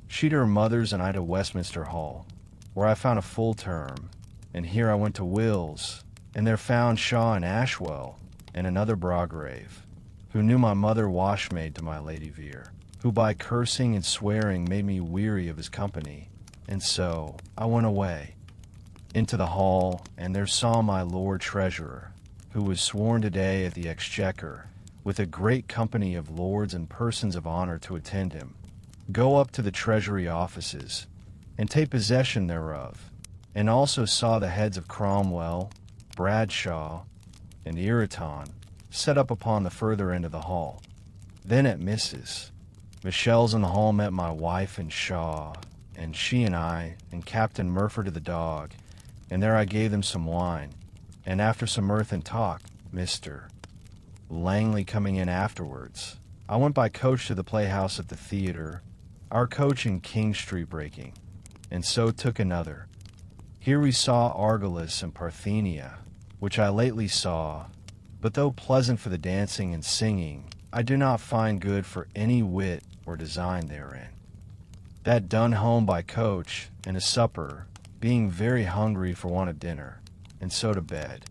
She to her mother's and I to Westminster Hall, where I found a full term, and here I went to Will's, and there found Shaw and Ashwell, and another Bragrave, who knew my mother washmaid to my Lady Vere, who by cursing and swearing made me weary of his company, and so I went away into the hall, and there saw my Lord Treasurer, who was sworn today at the Exchequer, with a great company of lords and persons of honor to attend him, go up to the Treasury offices, and take possession thereof, and also saw the heads of Cromwell, Bradshaw, and Iraton, set up upon the further end of the hall. Then at Mrs. Michelle's in the hall met my wife and Shaw, and she and I, and Captain Murford of the dog, and there I gave them some wine, and after some mirth and talk, Mr. Langley coming in afterwards, I went by coach to the playhouse at the theater, our coach in King Street breaking, and so took another. Here we saw Argolis and Parthenia, which I lately saw, but though pleasant for the dancing and singing, I do not find good for any wit or design therein. That done home by coach, and a supper, being very hungry for want of dinner, and so to bed.